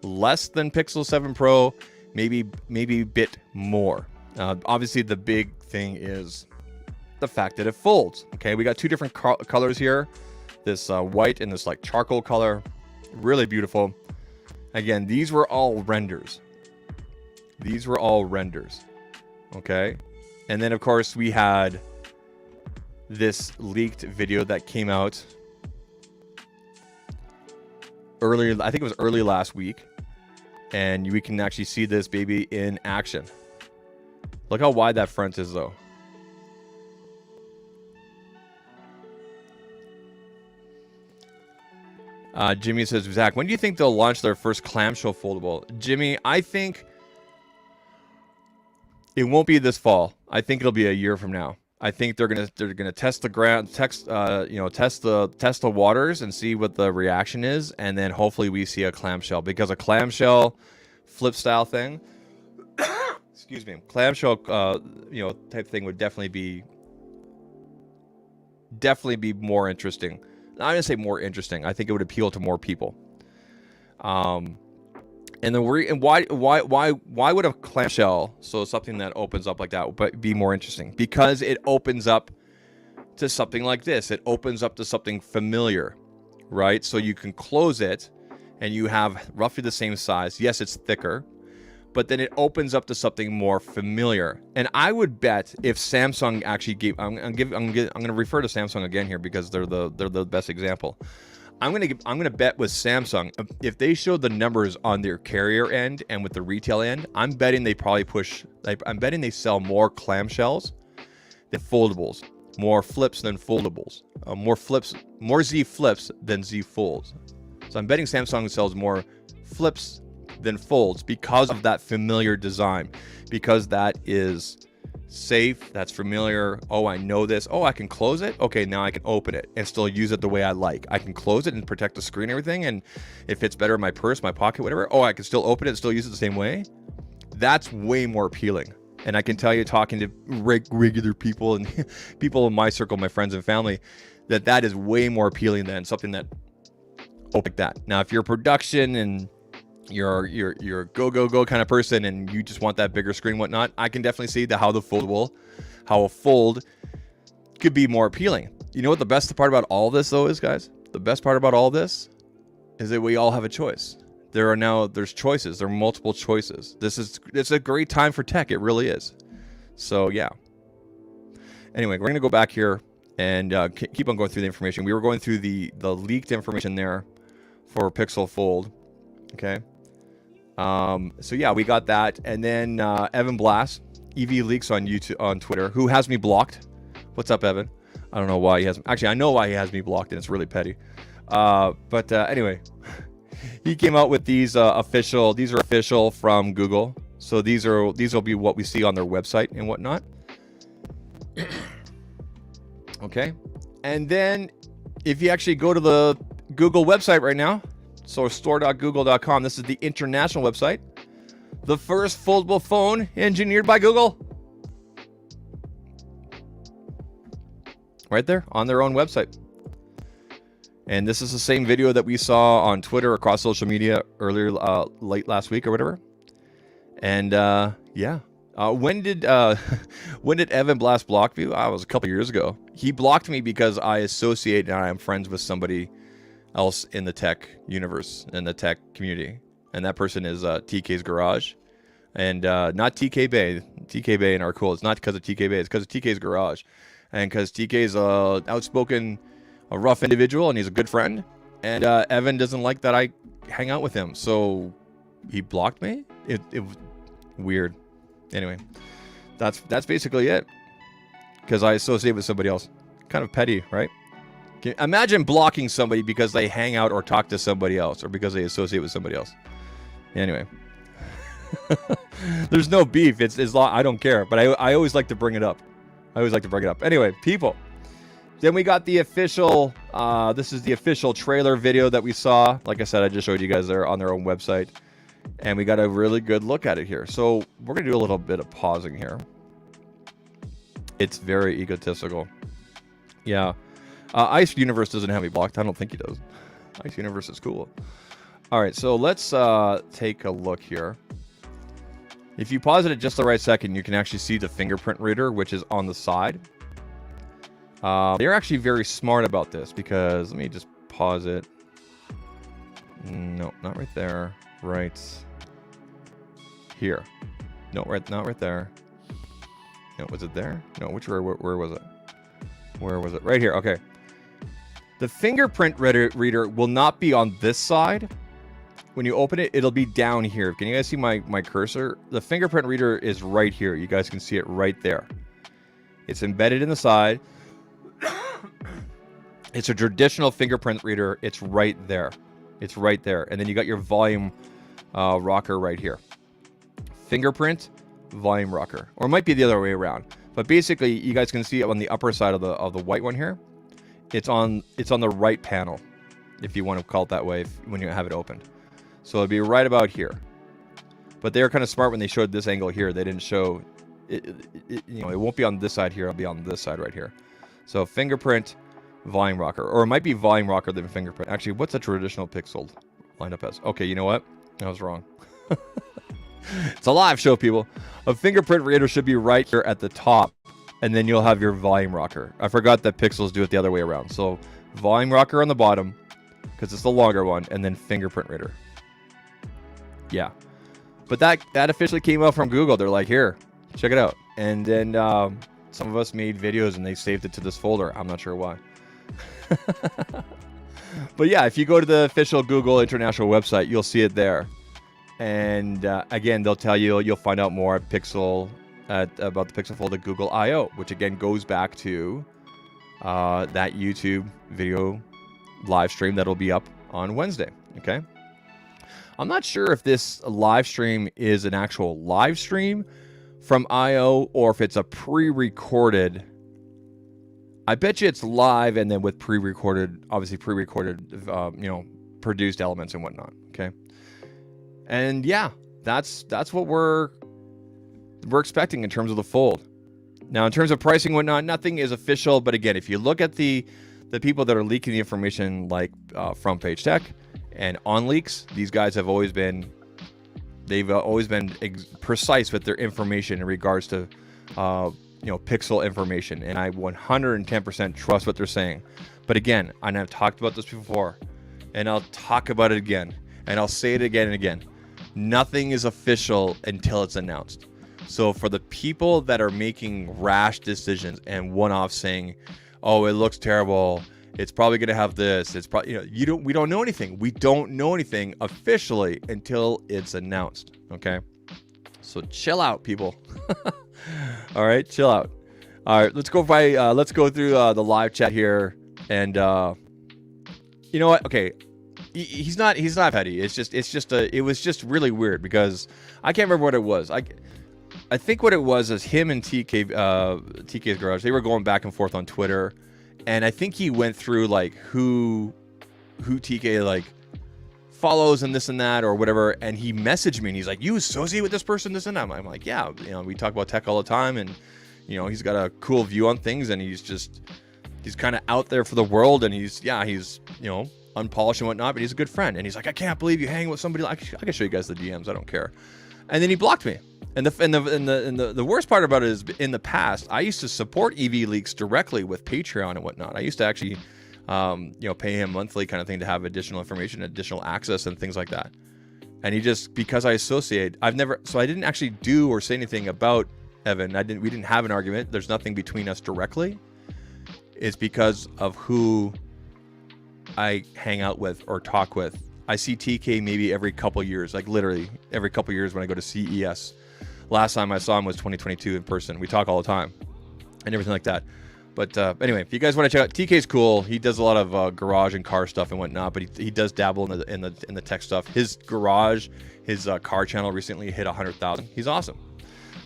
less than Pixel 7 Pro, maybe a bit more. Obviously the big thing is the fact that it folds. Okay, we got two different colors here, this white and this like charcoal color, really beautiful. Again, these were all renders. Okay, and then of course we had this leaked video that came out earlier. I think it was early last week, and we can actually see this baby in action. Look how wide that front is, though. Jimmy says, Zach, when do you think they'll launch their first clamshell foldable? Jimmy, I think it won't be this fall. I think it'll be a year from now. I think they're gonna test the ground, test the waters and see what the reaction is, and then hopefully we see a clamshell, because a clamshell flip style thing, excuse me, clamshell type thing would definitely be more interesting. I'm gonna say more interesting. I think it would appeal to more people. And why would a clamshell, so something that opens up like that, but be more interesting? Because it opens up to something like this. It opens up to something familiar, right? So you can close it, and you have roughly the same size. Yes, it's thicker, but then it opens up to something more familiar. And I would bet if Samsung actually gave, I'm going to refer to Samsung again here because they're the best example. I'm gonna bet with Samsung, if they showed the numbers on their carrier end and with the retail end, I'm betting they probably I'm betting they sell more clamshells than foldables, more flips than foldables, more Z flips than Z folds. So I'm betting Samsung sells more flips than folds because of that familiar design, because that is safe, that's familiar. Oh, I know this. Oh, I can close it. Okay, now I can open it and still use it the way I like. I can close it and protect the screen and everything, and if it's better in my purse, my pocket, whatever, oh, I can still open it and still use it the same way. That's way more appealing. And I can tell you, talking to regular people and people in my circle, my friends and family, that is way more appealing than something that like that. Now, if you're production and you're a go kind of person and you just want that bigger screen, whatnot, I can definitely see how a fold could be more appealing. You know what the best part about all this though is, guys? The best part about all this is that we all have a choice. There's choices. There are multiple choices. It's a great time for tech. It really is. So yeah. Anyway, we're gonna go back here and keep on going through the information. We were going through the leaked information there for Pixel Fold. Okay. So yeah, we got that, and then Evan Blass, EV Leaks on YouTube, on Twitter, who has me blocked. What's up, Evan? I don't know why he has. Actually, I know why he has me blocked, and it's really petty. But anyway, he came out with these official. These are official from Google, so these will be what we see on their website and whatnot. Okay, and then if you actually go to the Google website right now. So store.google.com. This is the international website. The first foldable phone engineered by Google. Right there on their own website. And this is the same video that we saw on Twitter, across social media earlier, late last week or whatever. And yeah. When did Evan Blass block me? It was a couple years ago. He blocked me because I associate and I am friends with somebody else in the tech universe, in the tech community, and that person is TK's Garage, and not TK Bay. TK Bay and our cool. It's not because of TK Bay. It's because of TK's Garage, and because TK's a outspoken, a rough individual, and he's a good friend. And Evan doesn't like that I hang out with him, so he blocked me. It was weird. Anyway, that's basically it. Because I associate with somebody else. Kind of petty, right? Imagine blocking somebody because they hang out or talk to somebody else, or because they associate with somebody else. Anyway, there's no beef. It's I don't care, but I always like to bring it up. Anyway, people. Then we got the official. This is the official trailer video that we saw. Like I said, I just showed you guys there on their own website, and we got a really good look at it here. So we're gonna do a little bit of pausing here. It's very egotistical. Yeah. Ice Universe doesn't have me blocked. I don't think he does. Ice Universe is cool. All right, so let's take a look here. If you pause it at just the right second, you can actually see the fingerprint reader, which is on the side. They're actually very smart about this because, let me just pause it. No, not right there. Right here. No, not right there. No, was it there? No, where was it? Where was it? Right here. Okay. The fingerprint reader will not be on this side. When you open it, it'll be down here. Can you guys see my cursor? The fingerprint reader is right here. You guys can see it right there. It's embedded in the side. It's a traditional fingerprint reader. It's right there. It's right there. And then you got your volume rocker right here. Fingerprint, volume rocker. Or it might be the other way around. But basically, you guys can see it on the upper side of the white one here. It's on the right panel, if you want to call it that way, when you have it opened. So it'll be right about here. But they're kind of smart when they showed this angle here. They didn't show it. You know, it won't be on this side here. It'll be on this side right here. So fingerprint, volume rocker, or it might be volume rocker than fingerprint. Actually, what's a traditional Pixel lined up as? Okay, you know what? I was wrong. It's a live show, people. A fingerprint reader should be right here at the top, and then you'll have your volume rocker. I forgot that Pixels do it the other way around. So volume rocker on the bottom, because it's the longer one, and then fingerprint reader. Yeah. But that officially came out from Google. They're like, here, check it out. And then some of us made videos and they saved it to this folder. I'm not sure why. But yeah, if you go to the official Google International website, you'll see it there. And again, they'll tell you, you'll find out more about the Pixel Fold at Google I/O, which again goes back to that YouTube video live stream that'll be up on Wednesday. Okay. I'm not sure if this live stream is an actual live stream from I/O or if it's a pre-recorded. I bet you it's live and then with pre-recorded, obviously pre-recorded, produced elements and whatnot. Okay. And yeah, that's what we're expecting in terms of the Fold. Now, in terms of pricing and whatnot, nothing is official. But again, if you look at the people that are leaking the information, like Front Page Tech and OnLeaks, these guys have always been precise with their information in regards to Pixel information, and I 110% trust what they're saying. But again, and I've talked about this before, and I'll talk about it again, and I'll say it again and again. Nothing is official until it's announced. So for the people that are making rash decisions and one-off saying, "Oh, it looks terrible. It's probably going to have this. It's probably," we don't know anything. We don't know anything officially until it's announced. Okay, so chill out, people. All right, chill out. All right, let's go through the live chat here, and you know what? Okay, he's not petty. It was just really weird because I can't remember what it was. I think what it was is him and TK's Garage. They were going back and forth on Twitter, and I think he went through like who TK like follows and this and that or whatever, and he messaged me and he's like, "You associate with this person, this and that." I'm like, "Yeah, we talk about tech all the time, and he's got a cool view on things, and he's kind of out there for the world, and he's unpolished and whatnot, but he's a good friend." And he's like, "I can't believe you hang with somebody like." I can show you guys the DMs. I don't care. And then he blocked me. And the worst part about it is, in the past, I used to support EV Leaks directly with Patreon and whatnot. I used to actually, pay him monthly kind of thing to have additional information, additional access, and things like that. And he just, because I associate, I didn't actually do or say anything about Evan. We didn't have an argument. There's nothing between us directly. It's because of who I hang out with or talk with. I see TK maybe every couple years, like literally every couple years when I go to CES. Last time I saw him was 2022 in person. We talk all the time and everything like that. But anyway, if you guys want to check out, TK's cool. He does a lot of garage and car stuff and whatnot, but he does dabble in the tech stuff. His garage, his car channel recently hit 100,000. He's awesome.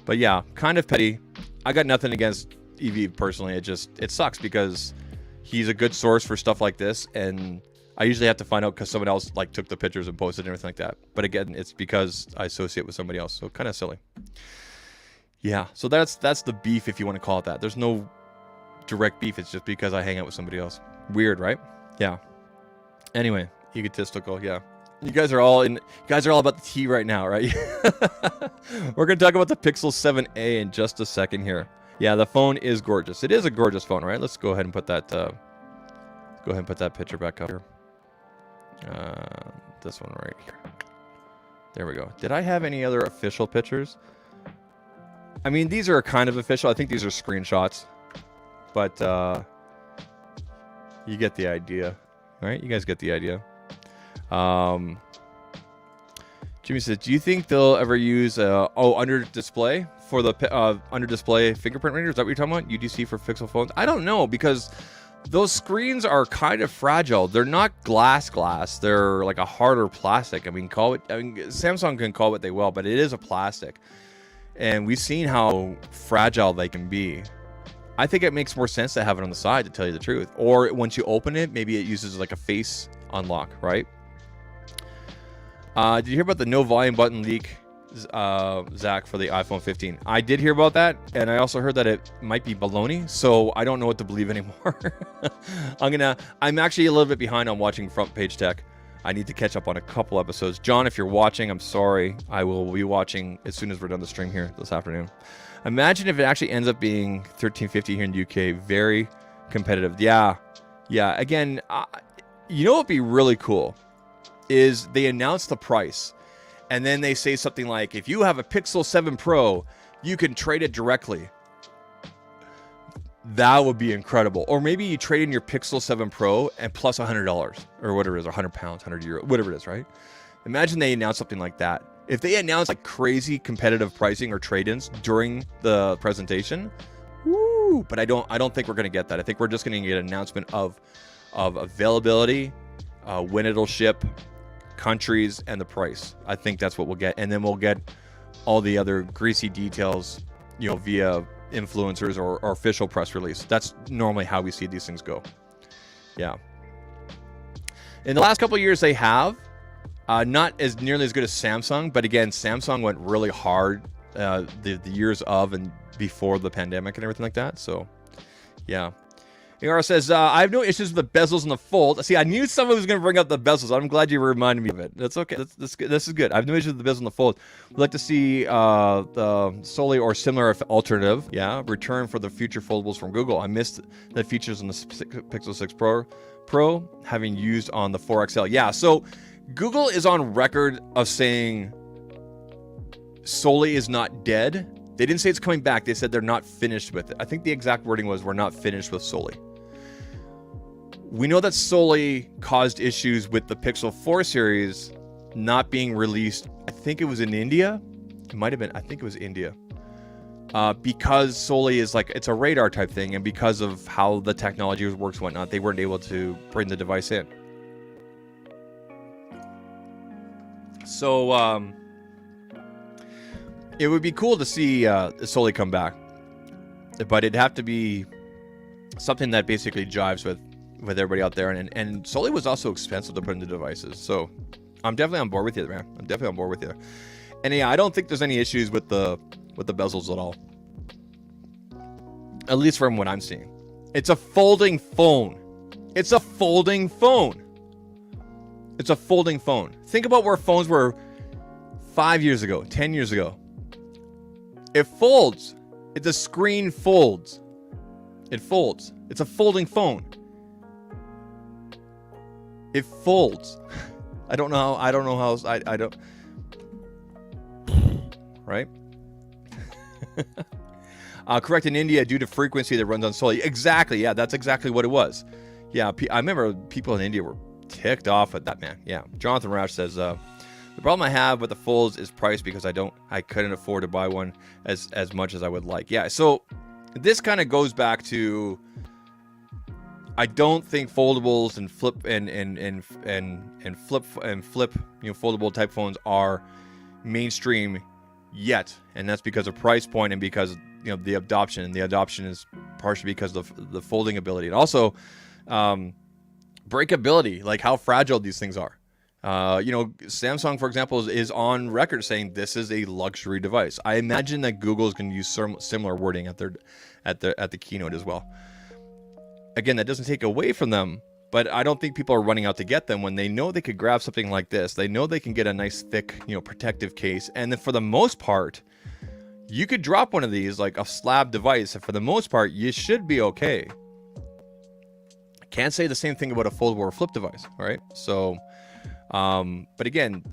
But yeah, kind of petty. I got nothing against EV personally. It sucks because he's a good source for stuff like this, and I usually have to find out because someone else like took the pictures and posted and everything like that. But again, it's because I associate with somebody else, so kind of silly. Yeah, so that's the beef, if you want to call it that. There's no direct beef. It's just because I hang out with somebody else. Weird, right? Yeah. Anyway, egotistical. Yeah. You guys are all about the tea right now, right? We're gonna talk about the Pixel 7a in just a second here. Yeah, the phone is gorgeous. It is a gorgeous phone, right? Let's go ahead and put that. Picture back up here. This one right here. There we go. Did I have any other official pictures? I mean, these are kind of official. I think these are screenshots, but you get the idea, right? You guys get the idea. Jimmy says, "Do you think they'll ever use under display for the under display fingerprint reader? Is that what you're talking about? UDC for Pixel phones?" I don't know, because those screens are kind of fragile. They're not glass. They're like a harder plastic. Samsung can call it what they will, but it is a plastic. And we've seen how fragile they can be. I think it makes more sense to have it on the side, to tell you the truth. Or once you open it, maybe it uses like a face unlock, right? Did you hear about the no volume button leak, Zach, for the iPhone 15? I did hear about that, and I also heard that it might be baloney, so I don't know what to believe anymore. I'm actually a little bit behind on watching Front Page Tech. I need to catch up on a couple episodes. John, if you're watching, I'm sorry. I will be watching as soon as we're done the stream here this afternoon. Imagine if it actually ends up being 1350 here in the UK. Very competitive. Yeah. Again, You know what would be really cool is they announce the price, and then they say something like, if you have a Pixel 7 Pro, you can trade it directly. That would be incredible. Or maybe you trade in your Pixel 7 Pro and plus $100 or whatever it is, 100 pounds, 100 euro, whatever it is, right? Imagine they announce something like that. If they announce like crazy competitive pricing or trade-ins during the presentation, woo! But I don't think we're going to get that. I think we're just going to get an announcement of availability, when it'll ship, countries, and the price. I think that's what we'll get, and then we'll get all the other greasy details, via influencers or official press release. That's normally how we see these things go. Yeah. In the last couple of years, they have. Not as nearly as good as Samsung, but again, Samsung went really hard the years of and before the pandemic and everything like that. So, yeah. Iara says, I have no issues with the bezels and the fold. See, I knew someone was going to bring up the bezels. I'm glad you reminded me of it. That's okay. This is good. I have no issues with the bezel and the fold. We'd like to see the Soli or similar alternative, return for the future foldables from Google. I missed the features on the Pixel 6 Pro having used on the 4XL. Yeah, so Google is on record of saying Soli is not dead. They didn't say it's coming back. They said they're not finished with it. I think the exact wording was, we're not finished with Soli. We know that Soli caused issues with the Pixel 4 series not being released. I think it was in India. It might have been. I think it was India. Because Soli is it's a radar type thing, and because of how the technology works and whatnot, they weren't able to bring the device in. So, it would be cool to see Soli come back, but it'd have to be something that basically jives with everybody out there. And Soli was also expensive to put into devices. So I'm definitely on board with you, man. I'm definitely on board with you. And yeah, I don't think there's any issues with the bezels at all. At least from what I'm seeing. It's a folding phone. It's a folding phone. It's a folding phone. Think about where phones were 5 years ago, 10 years ago. It folds. The screen folds. It folds. It's a folding phone. It folds. I don't know how. I don't. Right? Correct, in India due to frequency that runs on Soli. Exactly. Yeah, that's exactly what it was. Yeah, I remember people in India were ticked off at that, man. Yeah. Jonathan Rash says, the problem I have with the folds is price, because I couldn't afford to buy one as much as I would like. Yeah. So this kind of goes back to, I don't think foldables and flip foldable type phones are mainstream yet, and that's because of price point and because the adoption. And the adoption is partially because of the folding ability, and also breakability, like how fragile these things are. Samsung, for example, is on record saying this is a luxury device. I imagine that Google is going to use similar wording at the keynote as well. Again, that doesn't take away from them, but I don't think people are running out to get them when they know they could grab something like this. They know they can get a nice thick, protective case, and then for the most part, you could drop one of these like a slab device, and for the most part, you should be okay. Can't say the same thing about a foldable or flip device, right? So, but again,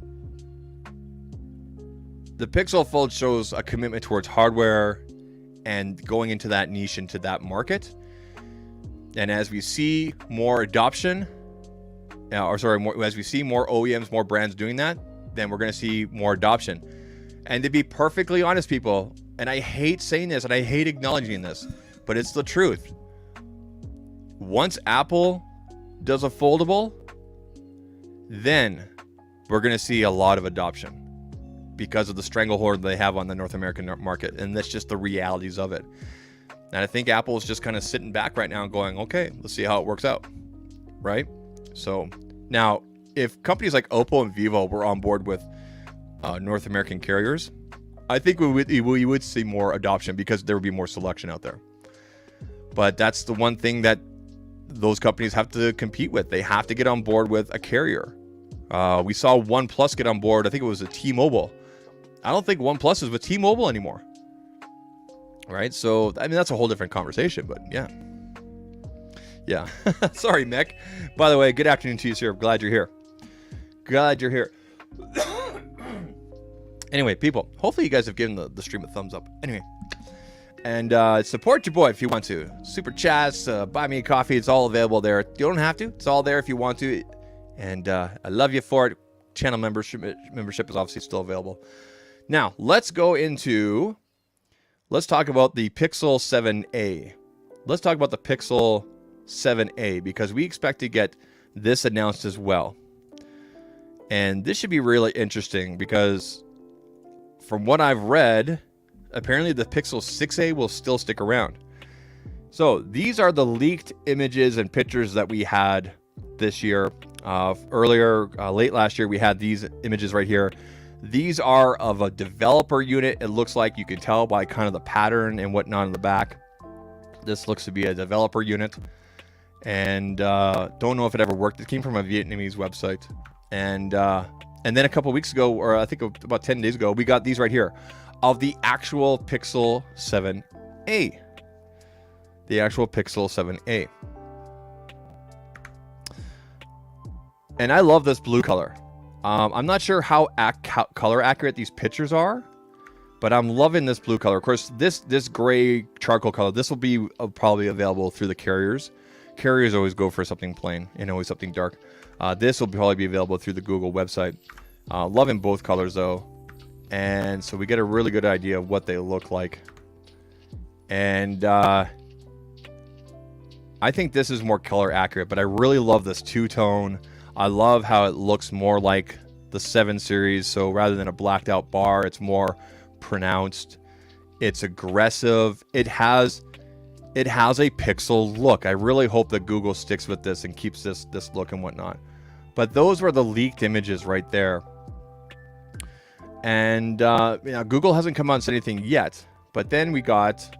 the Pixel Fold shows a commitment towards hardware and going into that niche, into that market. And as we see more adoption, as we see more OEMs, more brands doing that, then we're going to see more adoption. And to be perfectly honest, people, and I hate saying this and I hate acknowledging this, but it's the truth. Once Apple does a foldable, then we're going to see a lot of adoption because of the stranglehold they have on the North American market. And that's just the realities of it. And I think Apple is just kind of sitting back right now and going, okay, let's see how it works out. Right? So now, if companies like Oppo and Vivo were on board with North American carriers, I think we would see more adoption because there would be more selection out there. But that's the one thing that those companies have to compete with. They have to get on board with a carrier. We saw OnePlus get on board. I think it was a T-Mobile. I don't think OnePlus is with T-Mobile anymore. Right? So, I mean, that's a whole different conversation, but yeah. Yeah. Sorry, Mick. By the way, good afternoon to you, sir. I'm glad you're here. Glad you're here. Anyway, people, hopefully you guys have given the stream a thumbs up. Anyway, and support your boy if you want to. Super chats, buy me a coffee. It's all available there. You don't have to. It's all there if you want to. And I love you for it. Channel membership is obviously still available. Now, let's talk about the Pixel 7a. Let's talk about the Pixel 7a because we expect to get this announced as well. And this should be really interesting because from what I've read, apparently the Pixel 6a will still stick around. So these are the leaked images and pictures that we had this year. Late last year, we had these images right here. These are of a developer unit. It looks like you can tell by kind of the pattern and whatnot in the back. This looks to be a developer unit. And don't know if it ever worked. It came from a Vietnamese website. And then a couple weeks ago, or I think about 10 days ago, we got these right here of the actual Pixel 7a. The actual Pixel 7a. And I love this blue color. I'm not sure how color accurate these pictures are, but I'm loving this blue color. Of course, this gray charcoal color, this will be probably available through the carriers. Carriers always go for something plain and always something dark. This will probably be available through the Google website. Loving both colors though. And so we get a really good idea of what they look like. And I think this is more color accurate, but I really love this two-tone. I love how it looks more like the 7 series. So rather than a blacked out bar, it's more pronounced. It's aggressive. It has a Pixel look. I really hope that Google sticks with this and keeps this look and whatnot. But those were the leaked images right there. And Google hasn't come out and said anything yet. But then we got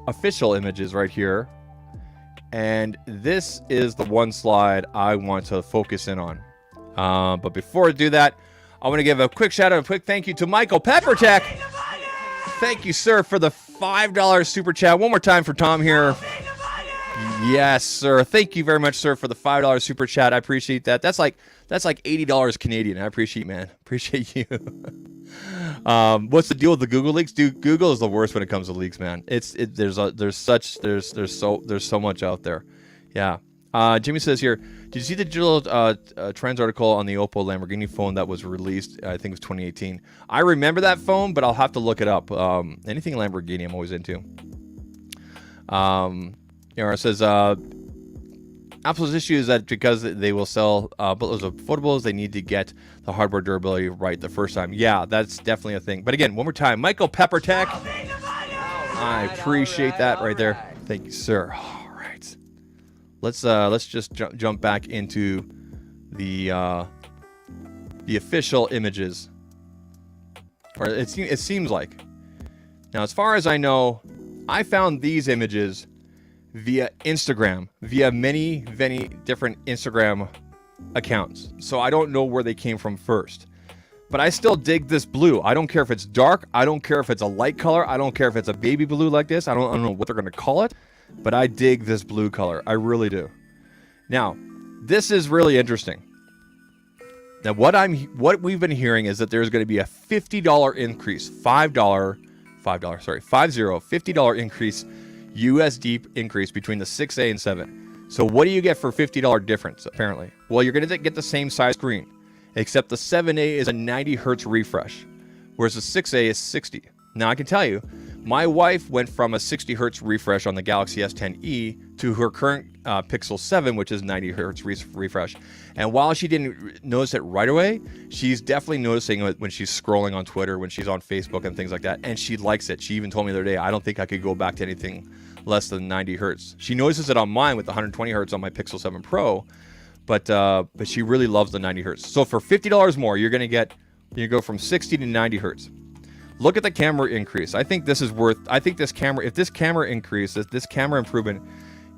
official images right here. And this is the one slide I want to focus in on. But before I do that, I want to give a quick shout out, a quick thank you to Michael Peppertech. Thank you, sir, for the $5 super chat. One more time for Tom here. Yes, sir. Thank you very much, sir, for the $5 super chat. I appreciate that. That's like $80 Canadian. I appreciate, man. Appreciate you. What's the deal with the Google leaks? Dude, Google is the worst when it comes to leaks, man. There's so much out there. Yeah. Jimmy says here, did you see the digital trends article on the Oppo Lamborghini phone that was released? I think it was 2018. I remember that phone, but I'll have to look it up. Anything Lamborghini, I'm always into. It says Apple's issue is that because they will sell boatloads of foldables, they need to get the hardware durability right the first time. Yeah, that's definitely a thing. But again, one more time, Michael Peppertech. I appreciate that right there. Thank you, sir. All right, let's just jump back into the official images, or it seems like. Now, as far as I know, I found these images via Instagram, via many different Instagram accounts. So I don't know where they came from first. But I still dig this blue. I don't care if it's dark. I don't care if it's a light color. I don't care if it's a baby blue like this. I don't know what they're going to call it. But I dig this blue color. I really do. Now, this is really interesting. Now, what we've been hearing is that there's going to be a $50 increase, $50 increase, USD increase between the 6A and 7. So what do you get for $50 difference, apparently? Well, you're going to get the same size screen, except the 7A is a 90 hertz refresh, whereas the 6A is 60. Now, I can tell you, my wife went from a 60 hertz refresh on the Galaxy S10e to her current Pixel 7, which is 90 hertz refresh. And while she didn't notice it right away, she's definitely noticing it when she's scrolling on Twitter, when she's on Facebook and things like that. And she likes it. She even told me the other day, I don't think I could go back to anything less than 90 hertz. She notices it on mine with the 120 hertz on my Pixel 7 Pro, but she really loves the 90 hertz. So for $50 more, you're going to go from 60 to 90 hertz. Look at the camera increase. I think this is worth, if this camera increase, this camera improvement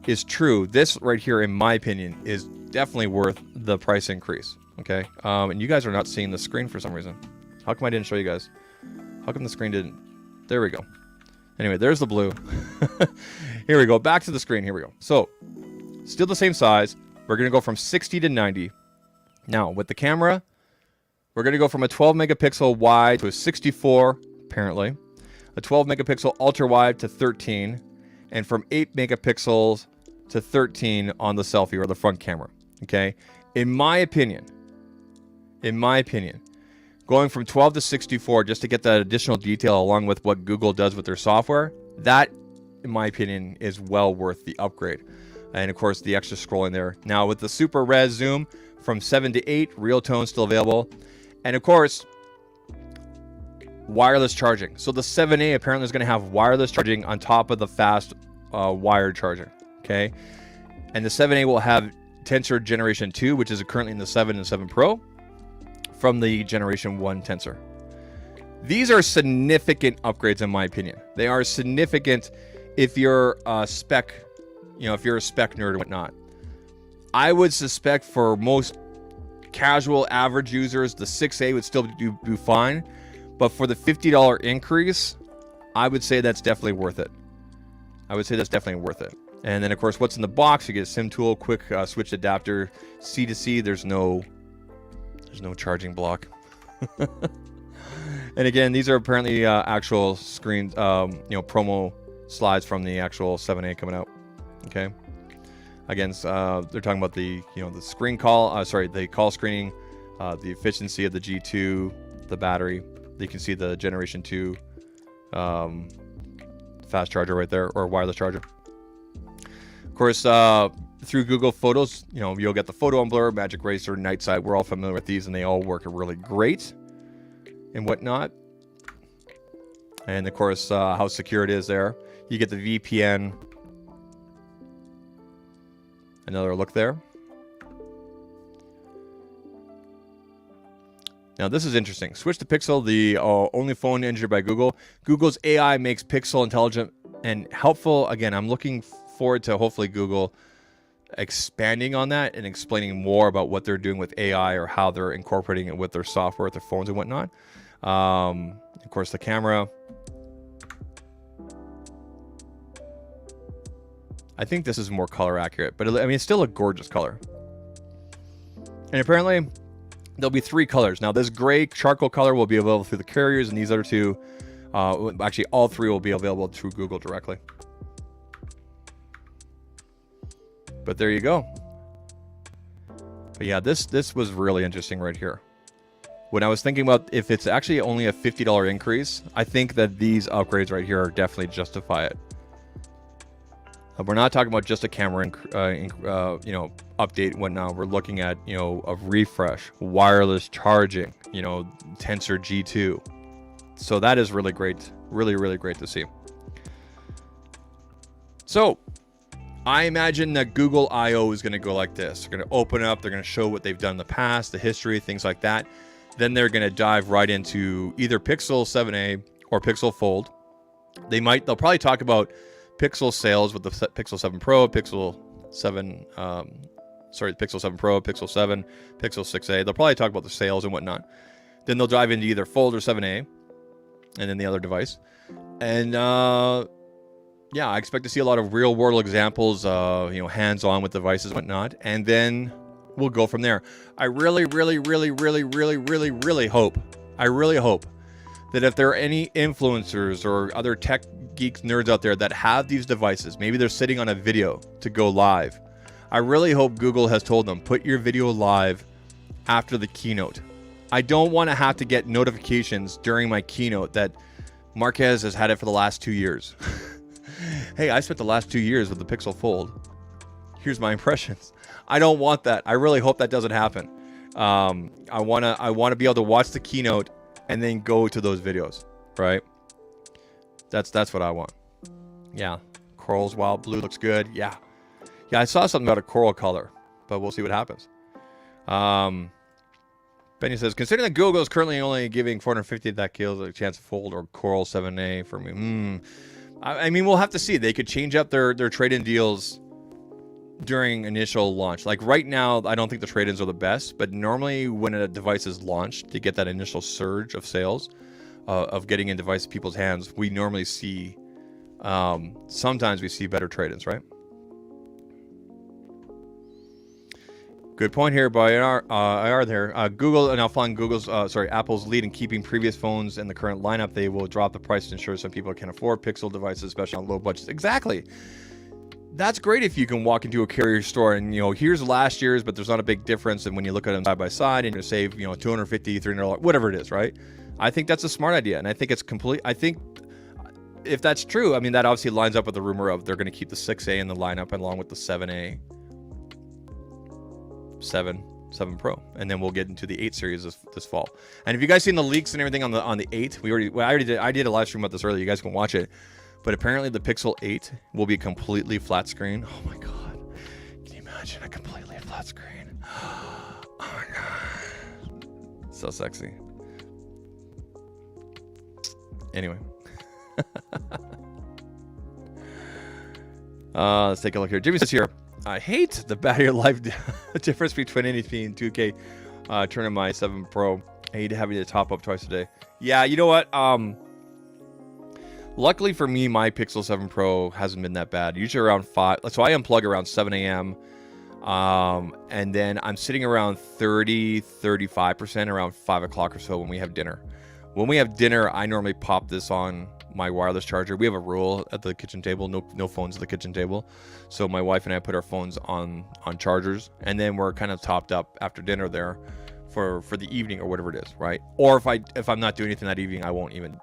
is true, this right here, in my opinion, is definitely worth the price increase. Okay. And you guys are not seeing the screen for some reason. How come I didn't show you guys? How come the screen didn't? There we go. Anyway, there's the blue. Here we go. Back to the screen. Here we go. So, still the same size. We're going to go from 60 to 90. Now, with the camera, we're going to go from a 12 megapixel wide to a 64, apparently. A 12 megapixel ultra wide to 13. And from 8 megapixels to 13 on the selfie or the front camera. Okay? In my opinion, going from 12 to 64 just to get that additional detail along with what Google does with their software, that, in my opinion, is well worth the upgrade. And of course, the extra scrolling there. Now with the super res zoom from 7 to 8, real tone still available. And of course, wireless charging. So the 7A apparently is going to have wireless charging on top of the fast wired charger. Okay. And the 7A will have Tensor Generation 2, which is currently in the 7 and 7 Pro, from the Generation 1 Tensor. These are significant upgrades in my opinion. They are significant if you're a spec, if you're a spec nerd or whatnot. I would suspect for most casual average users, the 6A would still do fine. But for the $50 increase, I would say that's definitely worth it. And then, of course, what's in the box? You get a SIM tool, quick switch adapter, C to C. There's no charging block. And again, these are apparently actual screens, promo slides from the actual 7A coming out. Okay. Again, they're talking about the screen call. The call screening, the efficiency of the G2, the battery. You can see the Generation 2 fast charger right there, or wireless charger. Of course, through Google Photos, you'll get the photo on blur, Magic Racer, Night Sight. We're all familiar with these, and they all work really great and whatnot. And of course, how secure it is there. You get the VPN. Another look there. Now, this is interesting. Switch to Pixel, the only phone engineered by Google. Google's AI makes Pixel intelligent and helpful. Again, I'm looking forward to hopefully Google expanding on that and explaining more about what they're doing with AI or how they're incorporating it with their software, with their phones and whatnot. Of course, the camera. I think this is more color accurate, but I mean, it's still a gorgeous color. And apparently, there'll be 3 colors. Now, this gray charcoal color will be available through the carriers, and these other 2, actually, all 3 will be available through Google directly. But there you go. But yeah, this was really interesting right here. When I was thinking about if it's actually only a $50 increase, I think that these upgrades right here are definitely justify it. We're not talking about just a camera, update and whatnot. We're looking at, a refresh, wireless charging, Tensor G2. So that is really great. Really, really great to see. So I imagine that Google I/O is going to go like this. They're going to open up. They're going to show what they've done in the past, the history, things like that. Then they're going to dive right into either Pixel 7a or Pixel Fold. They'll probably talk about Pixel sales with the Pixel 7 Pro, Pixel 7 Pro, Pixel 7, Pixel 6a. They'll probably talk about the sales and whatnot. Then they'll dive into either Fold or 7a, and then the other device. And yeah, I expect to see a lot of real world examples, hands-on with devices and whatnot. And then we'll go from there. I really, really, really, really, really, really, really hope that if there are any influencers or other tech geeks, nerds out there that have these devices, maybe they're sitting on a video to go live. I really hope Google has told them, put your video live after the keynote. I don't want to have to get notifications during my keynote that Marquez has had it for the last 2 years. Hey, I spent the last 2 years with the Pixel Fold. Here's my impressions. I don't want that. I really hope that doesn't happen. I wanna be able to watch the keynote and then go to those videos, right? That's what I want. Yeah, Coral's Wild Blue looks good. Yeah, I saw something about a coral color, but we'll see what happens. Benny says, considering that Google is currently only giving 450 that kills a chance to Fold or Coral 7a for me. I mean, we'll have to see. They could change up their trade-in deals during initial launch. Like right now, I don't think the trade-ins are the best, but normally when a device is launched, to get that initial surge of sales, of getting a device in people's hands, we normally see Sometimes we see better trade-ins, right? Good point here by IR there. Google, and I'll find Apple's lead in keeping previous phones in the current lineup. They will drop the price to ensure some people can afford Pixel devices, especially on low budgets. Exactly. That's great if you can walk into a carrier store and, here's last year's, but there's not a big difference. And when you look at them side by side and you save, $250, $300, whatever it is, right? I think that's a smart idea. And I think it's complete. I think if that's true, I mean, that obviously lines up with the rumor of they're going to keep the 6A in the lineup along with the 7A. 7 Pro, and then we'll get into the 8 series this fall. And if you guys seen the leaks and everything on the 8, I did a live stream about this earlier. You guys can watch it. But apparently the Pixel 8 will be completely flat screen. Oh my god, can you imagine a completely flat screen? Oh my god, so sexy. Anyway, let's take a look here. Jimmy says here, I hate the battery life difference between anything and 2K turning my 7 Pro. I hate having to top up twice a day. Yeah, you know what? Luckily for me, my Pixel 7 Pro hasn't been that bad. Usually around 5. So I unplug around 7 a.m. And then I'm sitting around 35% around 5 o'clock or so when we have dinner. When we have dinner, I normally pop this on my wireless charger. We have a rule at the kitchen table, no phones at the kitchen table. So my wife and I put our phones on chargers, and then we're kind of topped up after dinner there for the evening or whatever it is, right? Or if I'm not doing anything that evening, I won't even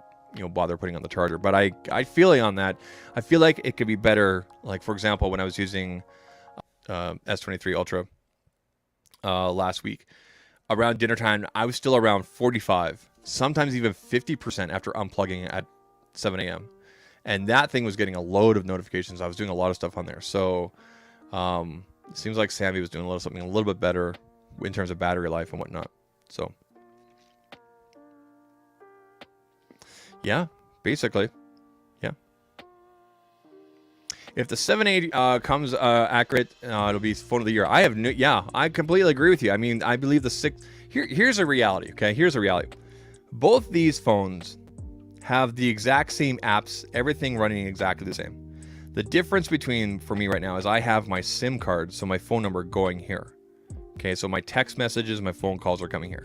bother putting on the charger. But I feel on that. I feel like it could be better. Like for example, when I was using S23 Ultra last week, around dinner time, I was still around 45, sometimes even 50% after unplugging at 7 a.m. And that thing was getting a load of notifications. I was doing a lot of stuff on there. So it seems like Sammy was doing something a little bit better in terms of battery life and whatnot. So yeah, basically, yeah. If the 7A comes accurate, it'll be phone of the year. I completely agree with you. I mean, I believe the 6. Here's a reality. Okay, here's a reality. Both these phones have the exact same apps, everything running exactly the same. The difference for me right now is I have my SIM card, so my phone number going here. Okay, so my text messages, my phone calls are coming here.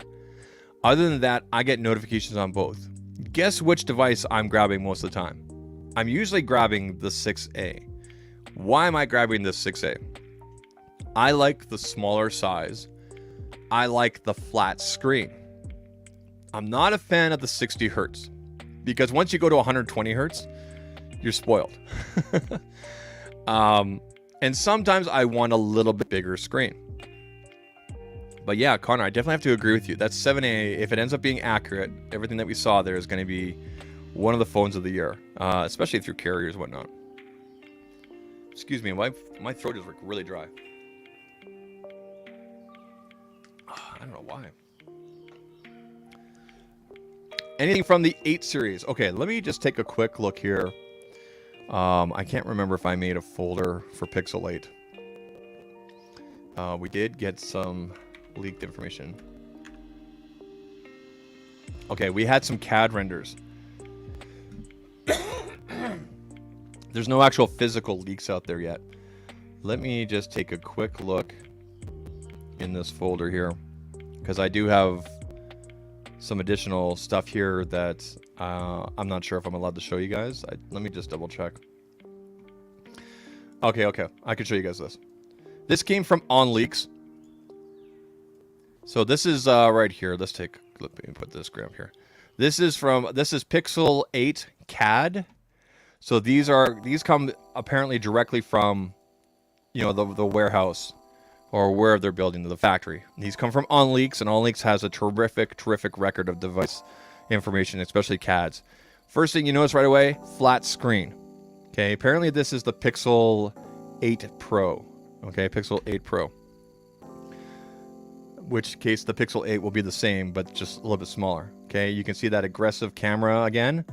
Other than that, I get notifications on both. Guess which device I'm grabbing most of the time? I'm usually grabbing the 6A. Why am I grabbing the 6A? I like the smaller size. I like the flat screen. I'm not a fan of the 60 hertz. Because once you go to 120 hertz, you're spoiled. And sometimes I want a little bit bigger screen. But yeah, Connor, I definitely have to agree with you. That 7A, if it ends up being accurate, everything that we saw there is going to be one of the phones of the year, especially through carriers and whatnot. Excuse me, my throat is really dry. I don't know why. Anything from the 8 series? Okay, let me just take a quick look here. I can't remember if I made a folder for Pixel 8. We did get some leaked information. Okay, we had some CAD renders. There's no actual physical leaks out there yet. Let me just take a quick look in this folder here, because I do have some additional stuff here that I'm not sure if I'm allowed to show you guys. Let me just double check. Okay, I can show you guys this. This came from OnLeaks. So this is right here. Let me put this grab here. This is Pixel 8 CAD. So these come apparently directly from the warehouse or wherever they're building, the factory. These come from OnLeaks, and OnLeaks has a terrific record of device information, especially CADs. First thing you notice right away, flat screen. Okay, apparently this is the Pixel 8 Pro. Okay, Pixel 8 Pro. Which case the Pixel 8 will be the same, but just a little bit smaller. Okay, you can see that aggressive camera again.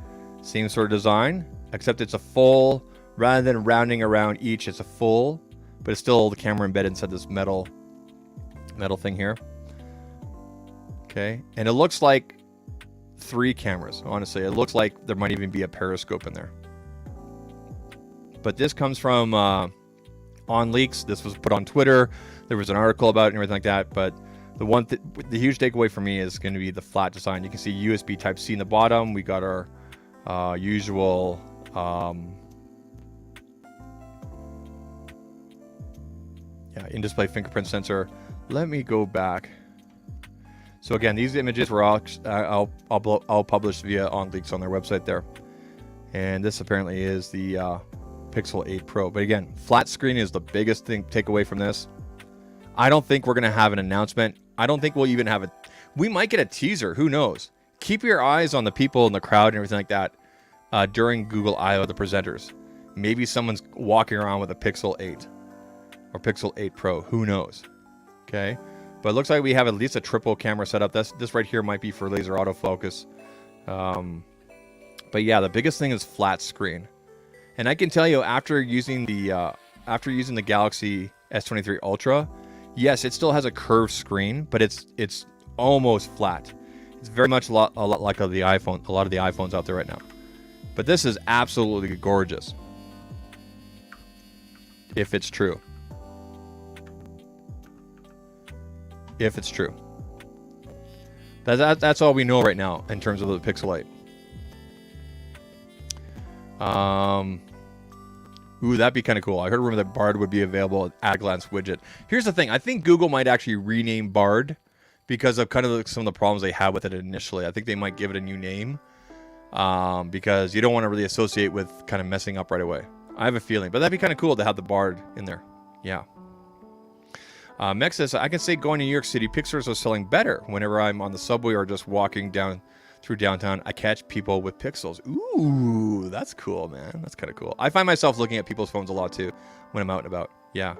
Same sort of design, except it's a full, rather than rounding around each, it's a full, but it's still the camera embedded inside this metal thing here. Okay, and it looks like 3 cameras, honestly. It looks like there might even be a periscope in there. but this comes from On Leaks. This was put on Twitter. There was an article about it and everything like that. But the huge takeaway for me is going to be the flat design. You can see USB Type-C in the bottom. We got our usual in-display fingerprint sensor. Let me go back. So again, these images were all I'll publish via On Leaks on their website there. And this apparently is the Pixel 8 Pro. But again, flat screen is the biggest thing takeaway from this. I don't think we're going to have an announcement. I don't think we'll even have we might get a teaser. Who knows? Keep your eyes on the people in the crowd and everything like that during Google I/O, the presenters. Maybe someone's walking around with a Pixel 8 or Pixel 8 Pro. Who knows? Okay. But it looks like we have at least a triple camera setup. This right here might be for laser autofocus. But yeah, the biggest thing is flat screen. And I can tell you, after using the Galaxy S23 Ultra, yes, it still has a curved screen, but it's almost flat. It's very much a lot like a lot of the iPhones out there right now. But this is absolutely gorgeous. If it's true. If it's true. That's all we know right now in terms of the Pixel 8. Ooh, that'd be kind of cool. I heard a rumor that Bard would be available at a glance widget. Here's the thing. I think Google might actually rename Bard because of kind of some of the problems they had with it initially. I think they might give it a new name because you don't want to really associate with kind of messing up right away. I have a feeling. But that'd be kind of cool to have the Bard in there. Yeah. Mex says, I can say going to New York City, Pixels are selling better. Whenever I'm on the subway or just walking down through downtown, I catch people with Pixels. Ooh, that's cool, man. That's kind of cool. I find myself looking at people's phones a lot too when I'm out and about. Yeah.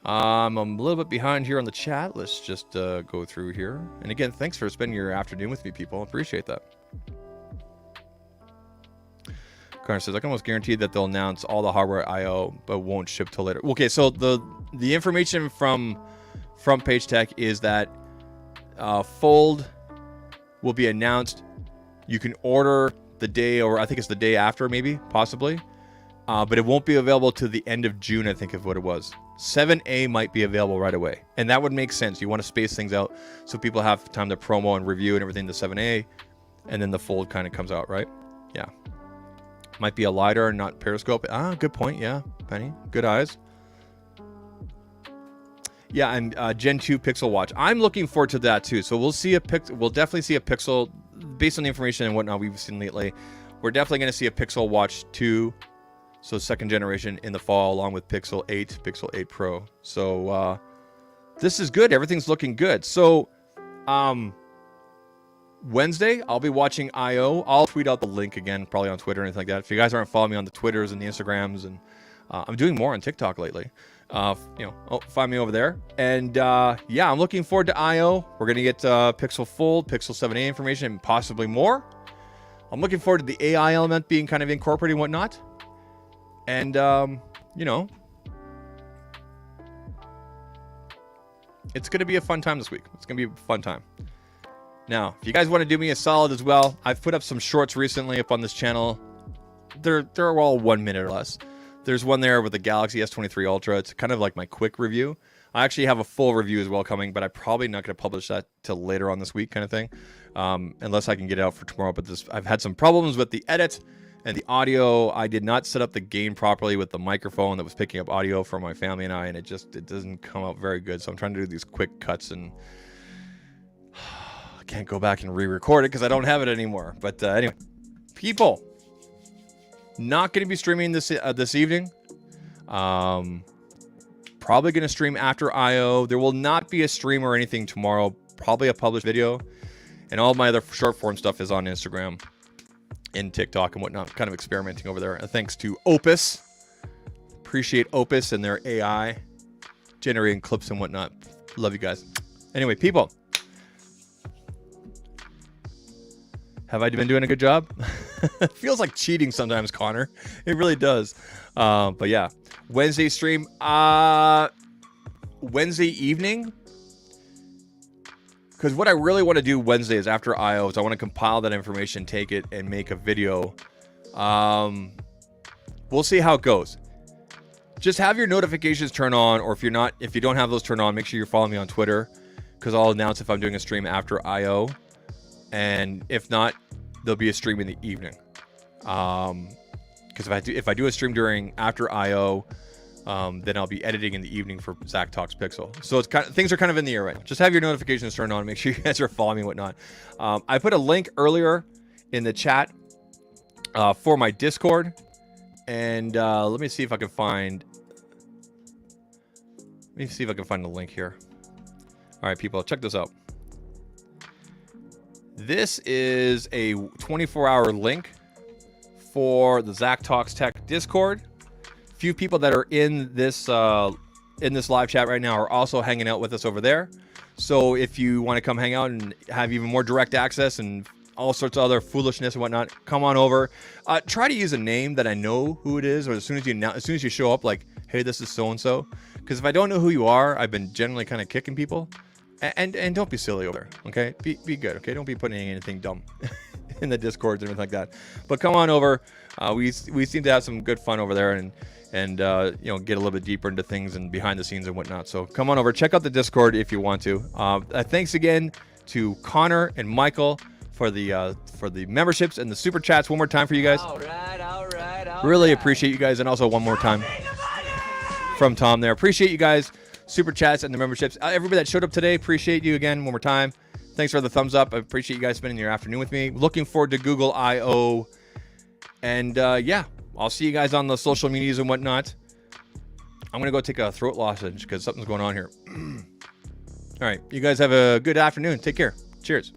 I'm a little bit behind here on the chat. Let's just go through here. And again, thanks for spending your afternoon with me, people. Appreciate that. Connor says, I can almost guarantee that they'll announce all the hardware I/O, but won't ship till later. Okay, so the information from Front Page Tech is that Fold will be announced. You can order the day, or I think it's the day after, maybe, possibly. But it won't be available to the end of June, I think, of what it was. 7A might be available right away. And that would make sense. You want to space things out so people have time to promo and review and everything, the 7A. And then the Fold kind of comes out, right? Yeah. Might be a LiDAR, not periscope. Good point. Yeah, Penny. Good eyes. Yeah, and Gen 2 Pixel Watch. I'm looking forward to that too. So we'll definitely see a Pixel, based on the information and whatnot we've seen lately. We're definitely going to see a Pixel Watch 2, so second generation, in the fall, along with Pixel 8, Pixel 8 Pro. So this is good. Everything's looking good. So Wednesday, I'll be watching I/O. I'll tweet out the link again, probably on Twitter or anything like that. If you guys aren't following me on the Twitters and the Instagrams, and I'm doing more on TikTok lately. Find me over there. And yeah, I'm looking forward to I/O. We're gonna get Pixel Fold, Pixel 7a information, and possibly more. I'm looking forward to the AI element being kind of incorporated and whatnot. And it's gonna be a fun time this week. It's gonna be a fun time. Now, if you guys want to do me a solid as well, I've put up some shorts recently up on this channel. They're all 1 minute or less. There's one there with the Galaxy S23 Ultra. It's kind of like my quick review. I actually have a full review as well coming, but I'm probably not going to publish that till later on this week, kind of thing, unless I can get it out for tomorrow. But I've had some problems with the edit and the audio. I did not set up the gain properly with the microphone that was picking up audio for my family and I, and it doesn't come out very good. So I'm trying to do these quick cuts, and I can't go back and re-record it because I don't have it anymore. But anyway, people, not going to be streaming this evening. Probably going to stream after I/O. There will not be a stream or anything tomorrow. Probably a published video. And all my other short form stuff is on Instagram and TikTok and whatnot. Kind of experimenting over there. And thanks to Opus. Appreciate Opus and their AI generating clips and whatnot. Love you guys. Anyway, people, have I been doing a good job? It feels like cheating sometimes, Connor. It really does. But yeah, Wednesday stream. Wednesday evening. Because what I really want to do Wednesday is after I/O is I want to compile that information, take it, and make a video. We'll see how it goes. Just have your notifications turned on, or if you don't have those turned on, make sure you're following me on Twitter, because I'll announce if I'm doing a stream after IO, and if not, there'll be a stream in the evening. Because if I do a stream after IO, then I'll be editing in the evening for Zach Talks Pixel. So things are kind of in the air right now. Just have your notifications turned on. Make sure you guys are following me and whatnot. I put a link earlier in the chat for my Discord. And let me see if I can find the link here. All right, people, check this out. This is a 24-hour link for the Zach Talks Tech Discord. Few people that are in this live chat right now are also hanging out with us over there. So if you want to come hang out and have even more direct access and all sorts of other foolishness and whatnot, come on over. Try to use a name that I know who it is, or as soon as you show up, like, hey, this is so and so. Because if I don't know who you are, I've been generally kind of kicking people. And don't be silly over there, okay? Be good, okay? Don't be putting anything dumb in the Discords and everything like that. But come on over. We seem to have some good fun over there, and get a little bit deeper into things and behind the scenes and whatnot. So come on over, check out the Discord if you want to. Thanks again to Connor and Michael for the memberships and the super chats one more time for you guys. All right. Really appreciate you guys, and also one more time from Tom there. Appreciate you guys. Super chats and the memberships. Everybody that showed up today, appreciate you again one more time. Thanks for the thumbs up. I appreciate you guys spending your afternoon with me. Looking forward to Google I/O. And I'll see you guys on the social medias and whatnot. I'm going to go take a throat lozenge because something's going on here. All right. You guys have a good afternoon. Take care. Cheers.